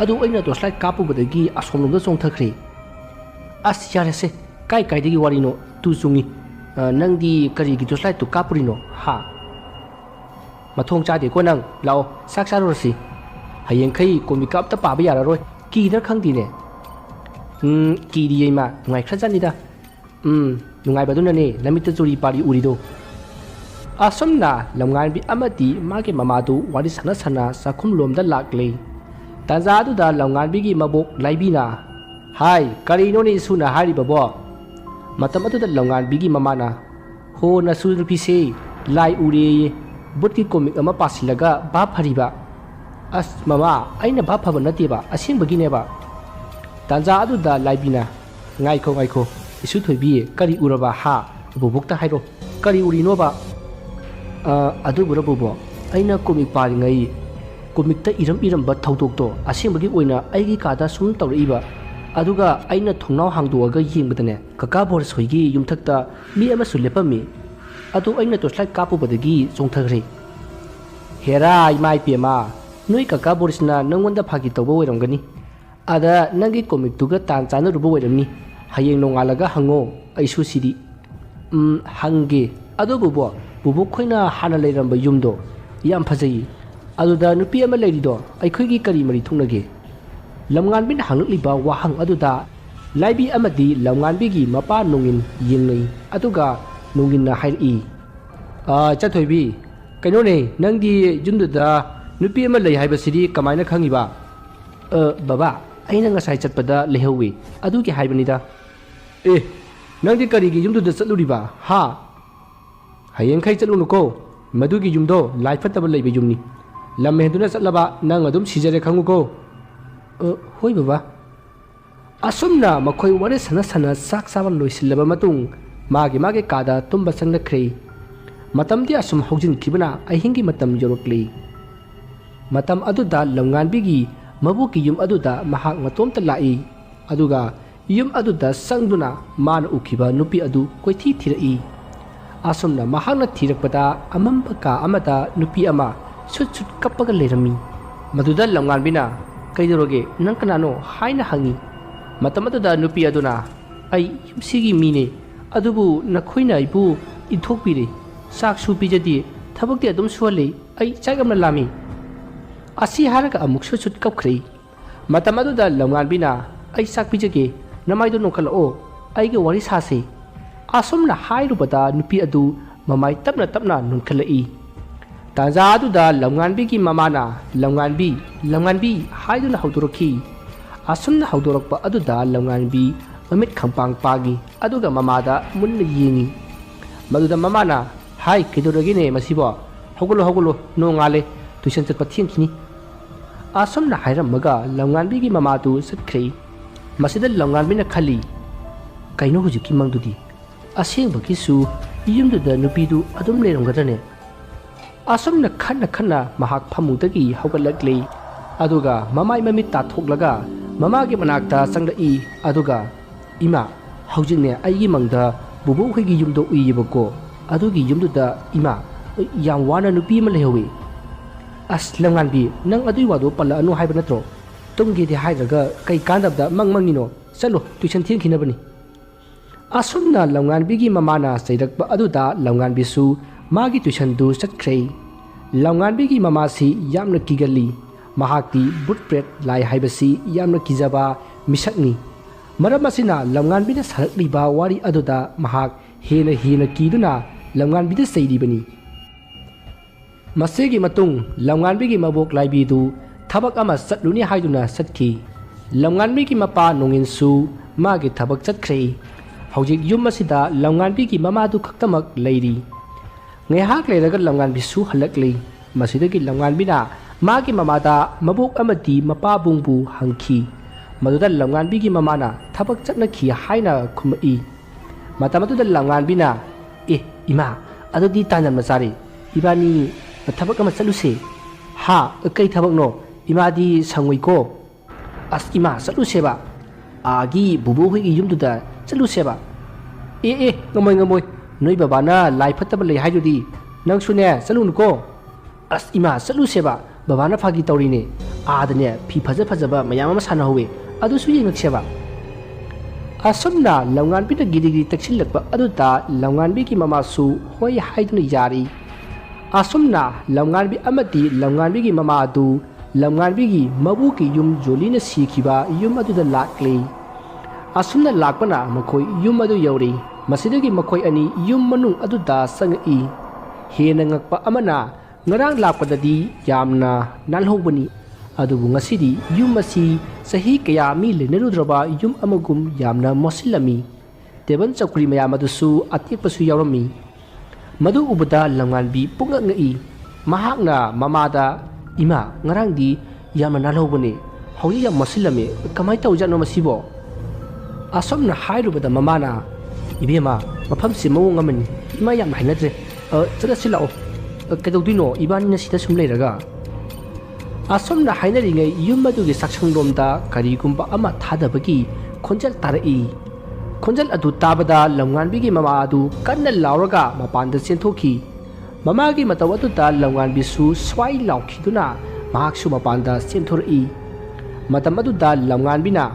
अदु अइना टॉर्चलाइट कापुबदगी असोमलोमदा चोंथखरे अस यारेसे काय कायदगी वारिनो तु चुंगी नंगदी करिगी टॉर्चलाइट तु कापुरिनो हा मथोंग चादे को नंग लाओ साक्षारुरसी हयेंखै कोमिक अपता पाबा यारारोय कीदर खंगदिने कीदियैमा नुंगाइख्राजानिदा नुंगाइबदुनने लमित जुरी पारी उरिदो असमना लमगानबी अमदी मागे ममादु वारी सना सना साखुम लोमदा लाक्ले ताजादुदा लमगानबीगी मबोक लाइबीना हाय करिनोने इसुना हारिबबो मतम अदुदा लमगानबीगी ममाना हो नसु रुपीसे लाई उरे बुटकी कोमिक अमा पासिलगा बा फरिबा अस ममा आइना बा फब नतेबा असिंबगीनेबा ताजा अदुदा लाइबीना गाइखो इसु थोइबी करी उरबा हा बुबुक्ता हाइरो करी उरिनोबा अदुबुरबुबो अइना कोमिक पारिङै कोमिक्ता इरम्बा थौदोक्तो असेंबगी ओइना अइगी कादा सुम तौरइबा अदुगा अइना थोंनाव हांदोअगा येंबदने कका बोरिस होइगी युमथक्ता मी अमसु लेपमी अदु अइना टॉर्चलाइट कापुबदगी चोंथखरे हेरा इमाइ पेमा नोइ कका बोरिसना नंगोंदा फागी तौबा ओइरमगनी अदा नंगी कोमिक्तुगा तान चाना रुबो ओइरमनी हयेंग नोंगालगा हंगो अइसु सिदी हंगे अदुबुबो बुबु खोइना हाना लेरंबा युमदो याम फजई अदुदा नुपी अमा लेरिदो अइखोइगी करी मरी थुंगनगे लमगानबिन हांगलिबा वाहंग अदुदा लाइबी अमदी लमगानबिगी मपा नोंगिन येंगनै अदुगा नोंगिनना हाइरई चथोइबी कइनोने नंगदी जुमदुदा नुपी अमा लei हाइबसिदी कमाइना खंगिबा बाबा अइना ngasai चटपदा लेहौवे अदुगी हाइबनिदा ए नंगदी करीगी जुमदुदा चतलुरिबा हा हयेंखै चलुनुको मदुगी युमदो लाइफतब लेबे युमनी लमहेदुना चलबा नंग अदुम सिजरे खंगुको होय बाबा असुमना मखोय वरे सना सना साक साबा लोइसिलबा मतुंग मागे कादा तुम्बा संगखरे मतमदि असुम हौजिन खिबना अहिंगी मतम योरक्ली matam aduda lamnganbigi mabuki yum aduda mahak matomta lai aduga yum aduda sangduna man ukiba nupi adu koithi thirai asomna mahakna thirakpada amamba ka amata nupi ama sut sut kappaga lerami maduda lamnganbina kaidoroge nang kanano haina hangi matam aduda nupi aduna ai yumsigi mine adubu nakhoina ibu inthokpire sak su pijadi thabakti adum suale ai chagamna lami asi haraga amuk sut sut kapkhri matam aduda lamnganbina ai sak pijage namaido nokalo ai ge wari sase asomna hairubada nupi adu mamai tapna tapna nunkhalai taja aduda lamnganbi ki mamana lamnganbi haiduna hawdoraki asomna hawdorakpa aduda lamnganbi mamit khampang pagi aduga mamada munna yengi maduda mamana hai kidoragine masibo hawgulo no ngale tuition chatpa thiengkini asomna hairamaga lamnganbi ki mamadu satkhri masida lamnganbina khali kaino hujiki mangdudi asengbaki su yumduda nupidu adum leramgadane asomna khanna mahak phamudagi hawgalakle aduga mamai mamit ta thoklaga mamagi manakta sanglai aduga ima haujingne aigi mangda bubu khigi yumdo uyibako adugi yumduda ima yam wana nupi ma lehawi aslanganbi nang adui wado palla anu haiba natro tumgi de haidaga kai kandabda mangmangino chalo tuition thiengkhinabani asomna lamnganbigi mamana sairakpa aduda lamnganbisu magi tuition du satkrei lamnganbigi mamasi yamna kigali mahakti butpret lai haibasi yamna kijaba misakni maramasina lamnganbina sarakliba wari aduda mahak hena kiduna lamnganbida sairibani masegi matung lamnganbigi mabok laibidu thabak ama satluni haiduna satki lamnganbigi mapa nonginsu magi thabak chatkrei hojik yum asida lamnganbigi mamadu khaktamak leiri ngehak leiraga lamnganbisu halakli masidagi lamnganbina magi mamada mabuk amati mapa bungbu hangki maduda lamnganbigi mamana thabak chatnakhi haina khumai matamaduda lamnganbina ima adudi tanan masari ibani thabak ama chaluse ha kai thabak no imadi sangoi ko as ima chaluseba agi bubu hoi yumduda chaluseba ngamoi noi babana lai phataba lei haidudi nang sune chalun ko as ima chaluseba babana phagi tawrine adane phi phajaba mayam ama sana howe adu su yengkseba asomna lamnganbi na gidi taksilakpa aduta lamnganbi ki mama su hoi haiduna yari asomna lamnganbi amati lamnganbi ki mama adu lamnganbi ki mabu ki yum jolina sikhiba yum aduda lakle asomna lakpana makhoi yum adu yauri masidagi makhoi ani yum manung aduda sangai hena ngakpa amana ngarang lakpadadi yamna nalhobani adubu ngasidi yum asi sahi kaya mi lenerudraba yum amagum yamna mosilami teban chakuri mayam adusu atikpasu yaurami madu ubada lamnganbi pungangai mahakna mamada ima ngarangdi yamna nalhobani hauji yam mosilami kamai tawjano masibo asomna hairubada mamana ibema mafam simawong amani ima yam hainadre chada silao kadawdino ibani na sida sum leiraga asomna hainari yum adugi saksangdomda karigumba ama thadabagi khonjal tarai khonjal adu tabada lamnganbigi mama adu kanna lauraga mapanda chenthoki mamagi matawatuta lamnganbisu swai laukhiduna mahaksu mapanda chenthori matam aduda lamnganbina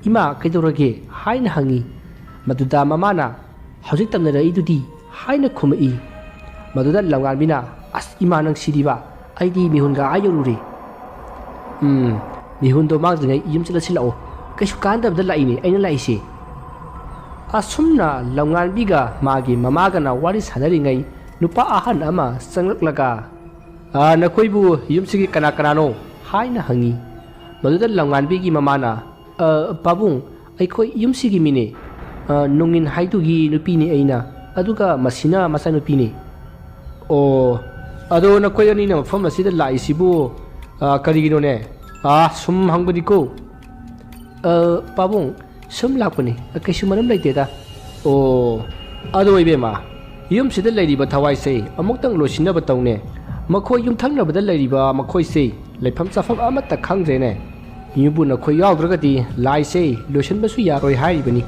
ima kaidorage haina hangi maduda mamana hojik tamnara idudi haina khumai maduda lamnganbina as ima nang sidiba aidi mihunga ayururi mihundo magdingai yum chila silao kaisu kandabda laini aina laise asumna lamnganbiga magi mamaga na wari sanaringai nupa ahan ama sangraklaga nakoibu yumsigi kana no haina hangi maduda lamnganbigi mamana babung aikoi yumsigi mine nungin haidugi nupini aina aduga masina masa nupini o ado nakoi ani na mafam asida laisibu karigino ne sum hangbadi ko babung sum lakpani kaisu manam laiteda o ado ibema yum sida lairiba thawai sei amuktang losinaba tawne makhoi yum thangnabada lairiba makhoi sei लेफम चाफम अमत खंग्रेने युबु नखोय यावद्रगदी लाइसे लोसनबसु यारोय हारिबनी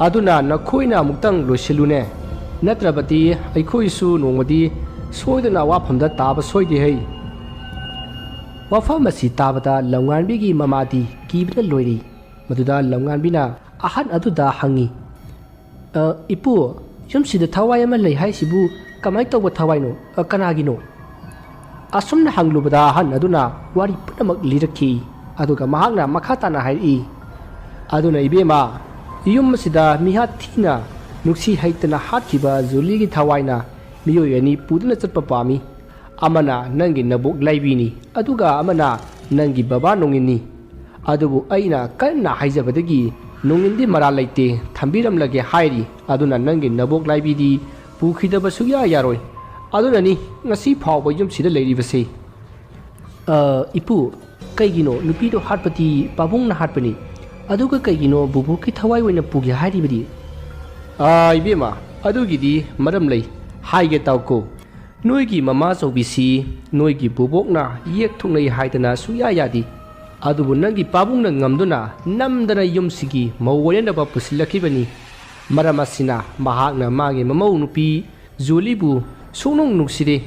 अदुना नखोयना मुक्तंग लोसिलुने नत्रबती अखोयसु नोंगदी सोयदना वाफमदा ताब सोयदे है वाफम असि ताबदा लंगानबीगी ममादी कीबना लोयरी मदुदा लंगानबीना अहन अदुदा हंगी इपु यमसिदा थवाय अमा लै हाइसिबु कमाय तौब थवायनो कनागिनो असुमना हंगलुबदा अहन अदुना वारी पुनमक लिरखी अदुगा महागना मखा ताना हाइरी अदुना इबेमा युमसिदा मिहा थीना नुक्सी हैतना हातखिबा जुलीगी थवायना मियोय अनि पुदना चटपा पामी अमना नंगी नबोक लाइबिनी अदुगा अमना नंगी बाबा नोंगिनी अदुबु अइना कन्ना हाइजबदगी नोंगिंदी मरा लैते थंबिरमलगे हाइरी अदुना नंगी नबोक लाइबिदी पुखिदबा सुया यारोय अदुनानी ngasi फावबा युमसिदा लैरिबसे इपु कईगिनो नुपीदो हाटपति पाबुंगना हाटपनी अदुगा कईगिनो बुबुकी थवाय वइना पुगे हारिबदी इबेमा अदुगिदी मरम लई हाइगे ताउको नोइगी ममा चौबिसी नोइगी बुबोकना येक थुंगनै हाइदना सुया यादी अदुबु नंगी पाबुंगना ngamduna namdana yumsigi mawwenaba pusilakibani मरम असिना महागना मागे ममौ नुपी जुलीबु सोनोंग नुक्सिदे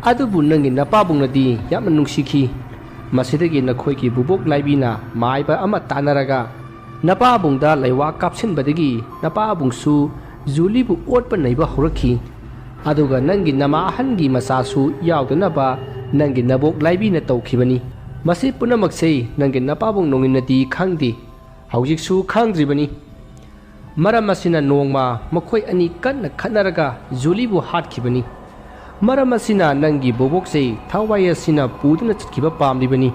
अदुबु नंगी नपाबुंगनदी यामन नुक्सिखी मसिदगी नखोइगी बुबोक लाइबिना माइबा अमा तानरगा नपाबुंगदा लैवा कापसिनबदगी नपाबुंगसु जुलीबु ओटपा नैबा हौरखी अदुगा नंगी नमा अहनगी मसासु यावदनबा नंगी नबोक लाइबिना तौखिबनी मसि पुनमक्से नंगी नपाबुंग नोंगिनदी खंगदी हौजिकसु खंगद्रिबनी मरम असिना नोंगमा मखोय अनि कन्ना खनरगा जुलीबु हाटखिबनी मरम असिना नंगी बोबोकसे थवाय असिना पुदना चटखिबा पामलिबनी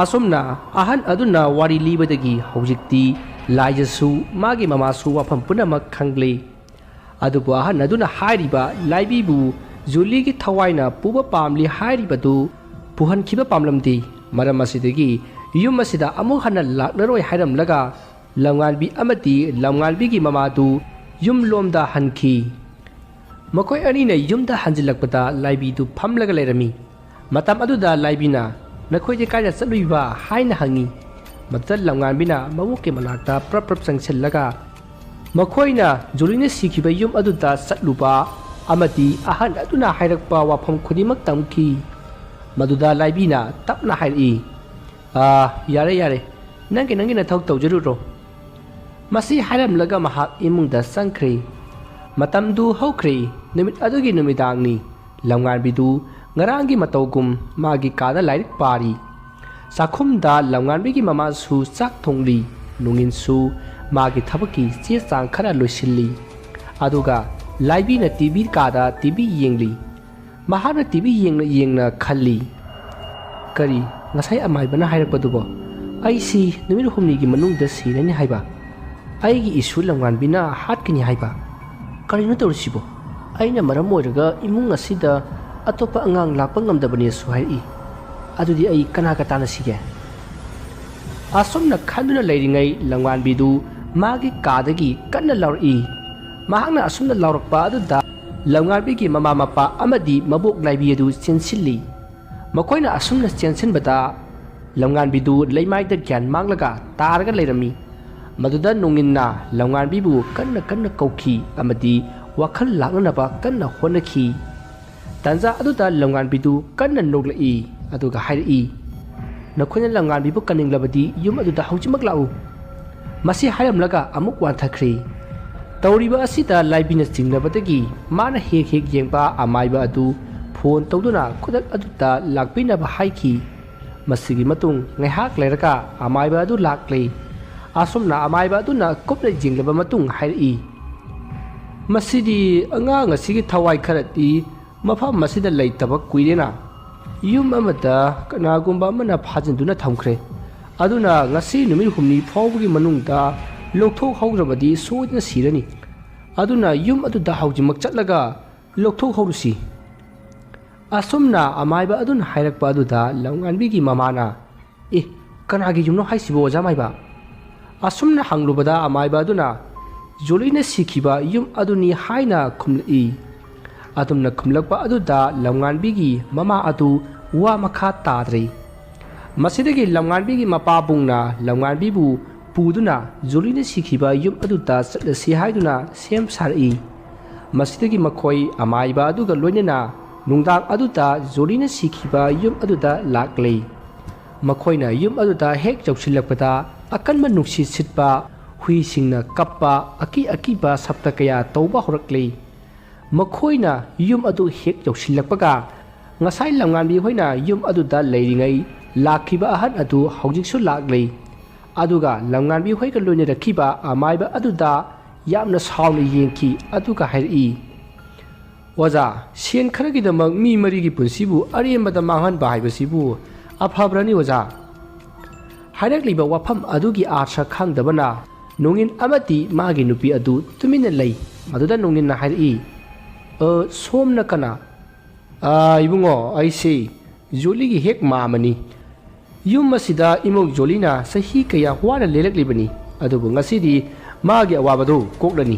असोमना अहन अदुना वारी लीबदगी हौजिकती लाइजसु मागे ममासु वाफम पुनमक खंगले अदुबु अहन अदुना हाइरिबा लाइबिबु जुलीगी थवायना पुबा पामली हाइरिबदु पुहनखिबा पामलमदी मरम असिदगी युम असिदा अमुक हना लाक्नरोय हाइरमलगा लंगानबी अमती लंगानबीगी ममादु युम लोमदा हनखी मकोय अनिना युमदा हंजिलकपदा लाइबिदु फमलगा लेरमी मतम अदुदा लाइबिना नखोयजे कायदा चलुइबा हाइना हंगी मदल लंगानबीना ममुके मनाक्ता प्रप प्रप संगसेलगा मखोयना जुलीने सिखिबा युम अदुदा चलुबा अमती अहन अदुना हाइरकपा वाफम खुदिमक तमखी मदुदा लाइबिना तपना हाइरी यारे यारे नंगे नथौ तौजरुरो मसी हाइरमलगा महाक इमुंगदा संख्रे मतमदु हौख्रे नुमित अदुगी नुमिदांगनी लंगानबीदु ngaraangi matogum magi kada lairik pari sakhumda langanbigi mamasu chak thongli nunginsu magi thabaki che chang khara loisilli aduga laibi na tv kada tv yengli mahana tv yengna khalli kari ngasai amai bana hairak padubo ai si numir humni gi manung da sirani haiba ai gi isu langanbina hatkini haiba kari na torsibo aina maram oiraga imung asida अतोपा अंगांग लापा ngamdabani suhai adudi ai kana ka tana sige asomna khanduna leiringai langwanbidu magi kadagi kanna lauri mahangna asomna laurakpa aduda langwanbigi mama mapa amadi mabok laibi adu chensilli makoina asomna chensinbada langwanbidu leimaida gyan manglaga targa leirami maduda nonginna langwanbibu kanna kauki amadi wakhal laknaba kanna honaki tanza aduda langanbidu kanna noglai aduga hairi nakhona langanbibu kaninglabadi yum aduda haujimak lau masi haramlaga amuk wan thakri tawriba asida laibina jinglabadagi mana hek yengba amaiba adu phone tawduna khudak aduda lakpina ba haiki masigi matung ngaihak leraka amaiba adu lakle asomna amaiba aduna kopna jinglaba matung hairi masidi anga ngasigi thawai kharati मफम मसिदा लैतबा कुइरेना युम अमदा कनागुंबा मना फाजिंदुना थमख्रे अदुना ngasi नुमित हुमनी फावबगी मनुंगदा लोकथोक हौरबदी सोइदना सिरनी अदुना युम अदुदा हौजिमक चटलगा लोकथोक हौरुसी असुमना अमाइबा अदुन हाइरकपा अदुदा लंगानबीगी ममाना ए कनागी युमनो हाइसिबो जामाइबा असुमना हंगलुबदा अमाइबा अदुना जोलिना सिखिबा युम अदुनी हाइना खुमलई अदुमना खुमलकपा अदुदा लंगानबीगी ममा अदु वा मखा ताद्रे मसिदगी लमगानबीगी मपाबुंगना लमगानबीबु पुदुना जोलीना सिखिबा युम अदुता चटलसि हाइदुना सेम सारई मसिदगी मखोई अमाइबा अदुगा लोइनना नुंगदांग अदुता जोलीना सिखिबा युम अदुदा लाक्ले मखोइना युम अदुता हेक जौसिलकपदा अकनबा नुक्सि सिटपा हुइसिंगना कप्पा अकीबा सप्ता कया तौबा होरक्ले मखोइना युम अदु हेक जौसिलकपगा ngasai lamnganbi hoina yum aduda leiringai lakhiba ahan adu hojiksu laklei aduga lamnganbi hoiga loine rakhiba amaiba aduda yamna sauna yengki aduga hairi waja sen kharagi damak mi marigi punsibu ariyamada manghan bahaibasibu aphabrani waja hairakliba wafam adugi arsha khangdabana nongin amati magi nupi adu tumina lei aduda nongin na hairi somna kana ibungo aise joli gi hek mamani yum masida imok jolina sahi kaya hwana leleklibani adubu ngasidi magi awabadu koklani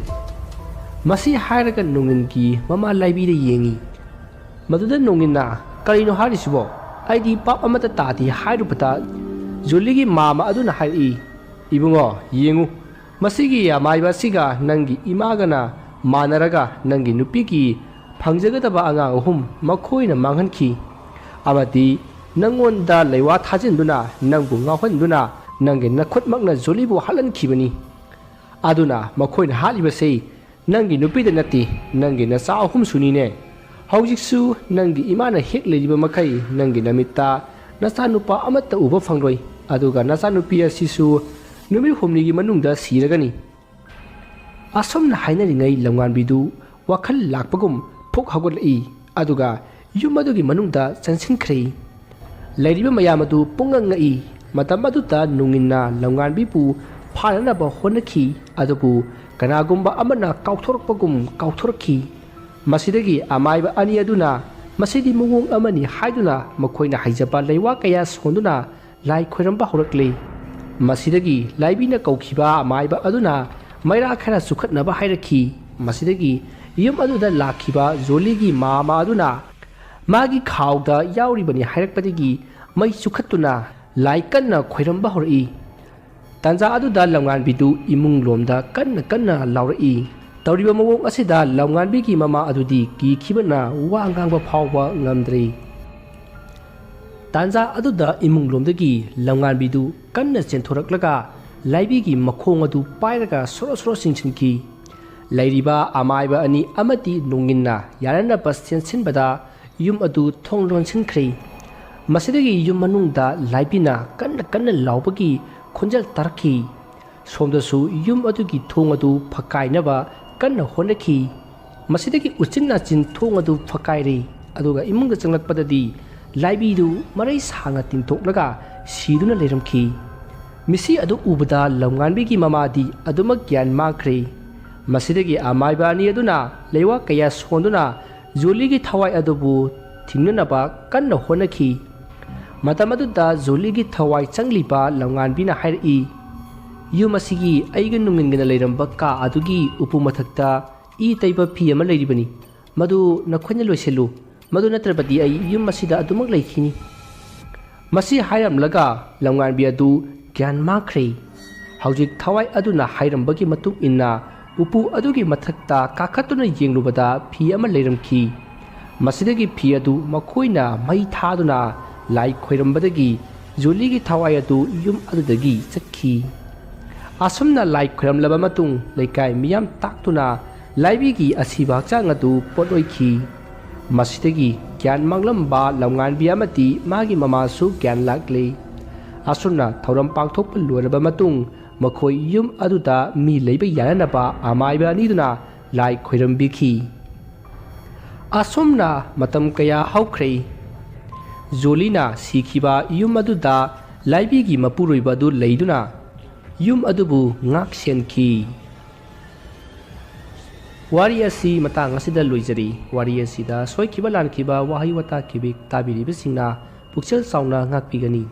masi hairaga nongin gi mama laibi de yengi maduda nongin na karino harisibo aidi pap amata tati hairupata joli gi mama aduna hairi ibungo yengu masigi ya maiba siga nangi imagana manaraga nangi nupiki फंगजगदबा आंगांग अहुम मखोइना मांगहनखि अमदि नंगोंदा लेवा थाजिनदुना नंगबु ngaवहनदुना नंगे नखुतमकना जोलीबु हालनखिबनी अदुना मखोइना हालिबसे नंगी नुपीदा नति नंगे नचा अहुम सुनीने हौजिकसु नंगी इमाना हेक लेरिबा मखै नंगी नमित्ता नचा नुपा अमत्ता उबा फंगरोय अदुगा नचा नुपी असिसु नुमि हुमनिगी मनुंगदा सिरगनी असमना हाइनरिङै लंगानबिदु वखल लाकपगुम फुक हगोलई अदुगा युम अदुगी मनुंगदा चनसिनख्रे लैरिबा मयाम अदु पुंगंगई मतम अदुता नुंगिना लंगानबीपु फाननबा होनखि अदुबु कनागुम्बा अमना काउथोरकपगुम काउथोरखि मसिदगी अमाइबा अनि अदुना मसिदी मुंगोंग अमनि हाइदुना मखोइना हाइजबा लैवा कया सोंदुना लाई खोइरंबा होरकले मसिदगी लाइबिना कौखिबा अमाइबा अदुना मैरा खरा सुखतनबा हाइरखि मसिदगी यम अदुदा लाखिबा जोलीगी मामा अदुना मागी खाउदा याउरिबनी हाइरकपदिगी मै सुखतुना लाइकन्ना खोइरंबा होरई तंजा अदुदा लंगानबिदु इमुंग लोमदा कन्ना लाउरई तौरिबा मवोंग असिदा लंगानबिगी मामा अदुदी किखिबना वांगांगबा फावबा ngamdre तंजा अदुदा इमुंग लोमदगी लंगानबिदु कन्ना चेंथोरकलगा लाइबिगी मखोंग अदु पाइरगा सोरो सिंसिनकी लैरिबा अमाइबा अनि अमति नोंगिन्ना यारना बस्तियन सिनबदा युम अदु थोंलोन सिनख्रे मसिदगी युम मनुंगदा लाइबिना कन्ना लाउबगी खोंजल तरखी सोमदसु युम अदुगी थोंग अदु फकाइनबा कन्ना होनखी मसिदगी उचिन्ना चिन थोंग अदु फकाइरे अदुगा इमुंग चंगलकपददी लाइबिदु मरै सांगा तिंथोकलगा सिदुना लेरमखी मिसी अदु उबदा लंगानबिगी ममादी अदुमक ज्ञान मांख्रे मसिदगी अमाइबा अनि अदुना लेवा कया सोंदुना जोलीगी थवाई अदुबु थिंगनबा कन्ना होनखि मतम अदुदा जोलीगी थवाई चंगलिबा लंगानबिना हाइरई युमसिगी अइगा नुंगिनगना लेरंबा का अदुगी उपु मथक्ता ई तैबा फी अमा लेरिबनी मदु नखोइना लोइसेलु मदु नत्रबदी अइ युमसिदा अदुमक लेखिनी मसि हाइरमलगा लंगानबि अदु ज्ञान मांख्रे हौजिक थवाई अदुना हाइरंबगी मतुक इन्ना उpu adugi mathakta kakatuna yenglubada phi ama leiramki masidagi phi adu makhoina mai thaduna lai khoirambadagi joligi thawai adu yum adudagi chakhi asumna lai khoiramlaba matung leikai miyam taktuna laibigi asiba chang adu podoikhi masidagi gyan manglamba lamngan biamati magi mama su gyan lakle asuna thoram pangthok loraba matung मखोई युम अदुदा मी लेबे याननबा अमाइबा निदुना लाई खोइरमबिखि असोमना मतम कया हौख्रे जोलीना सिखिबा युम अदुदा लाइबिगी मपुरोइबा दु लेदुना युम अदुबु ngak senki वारी असि मतंग असिदा लोइजरी वारी असिदा सोइखिबा लानखिबा वाहै वता खिबिक ताबिरिबसिंगना पुक्चल साउना ngakपिगनी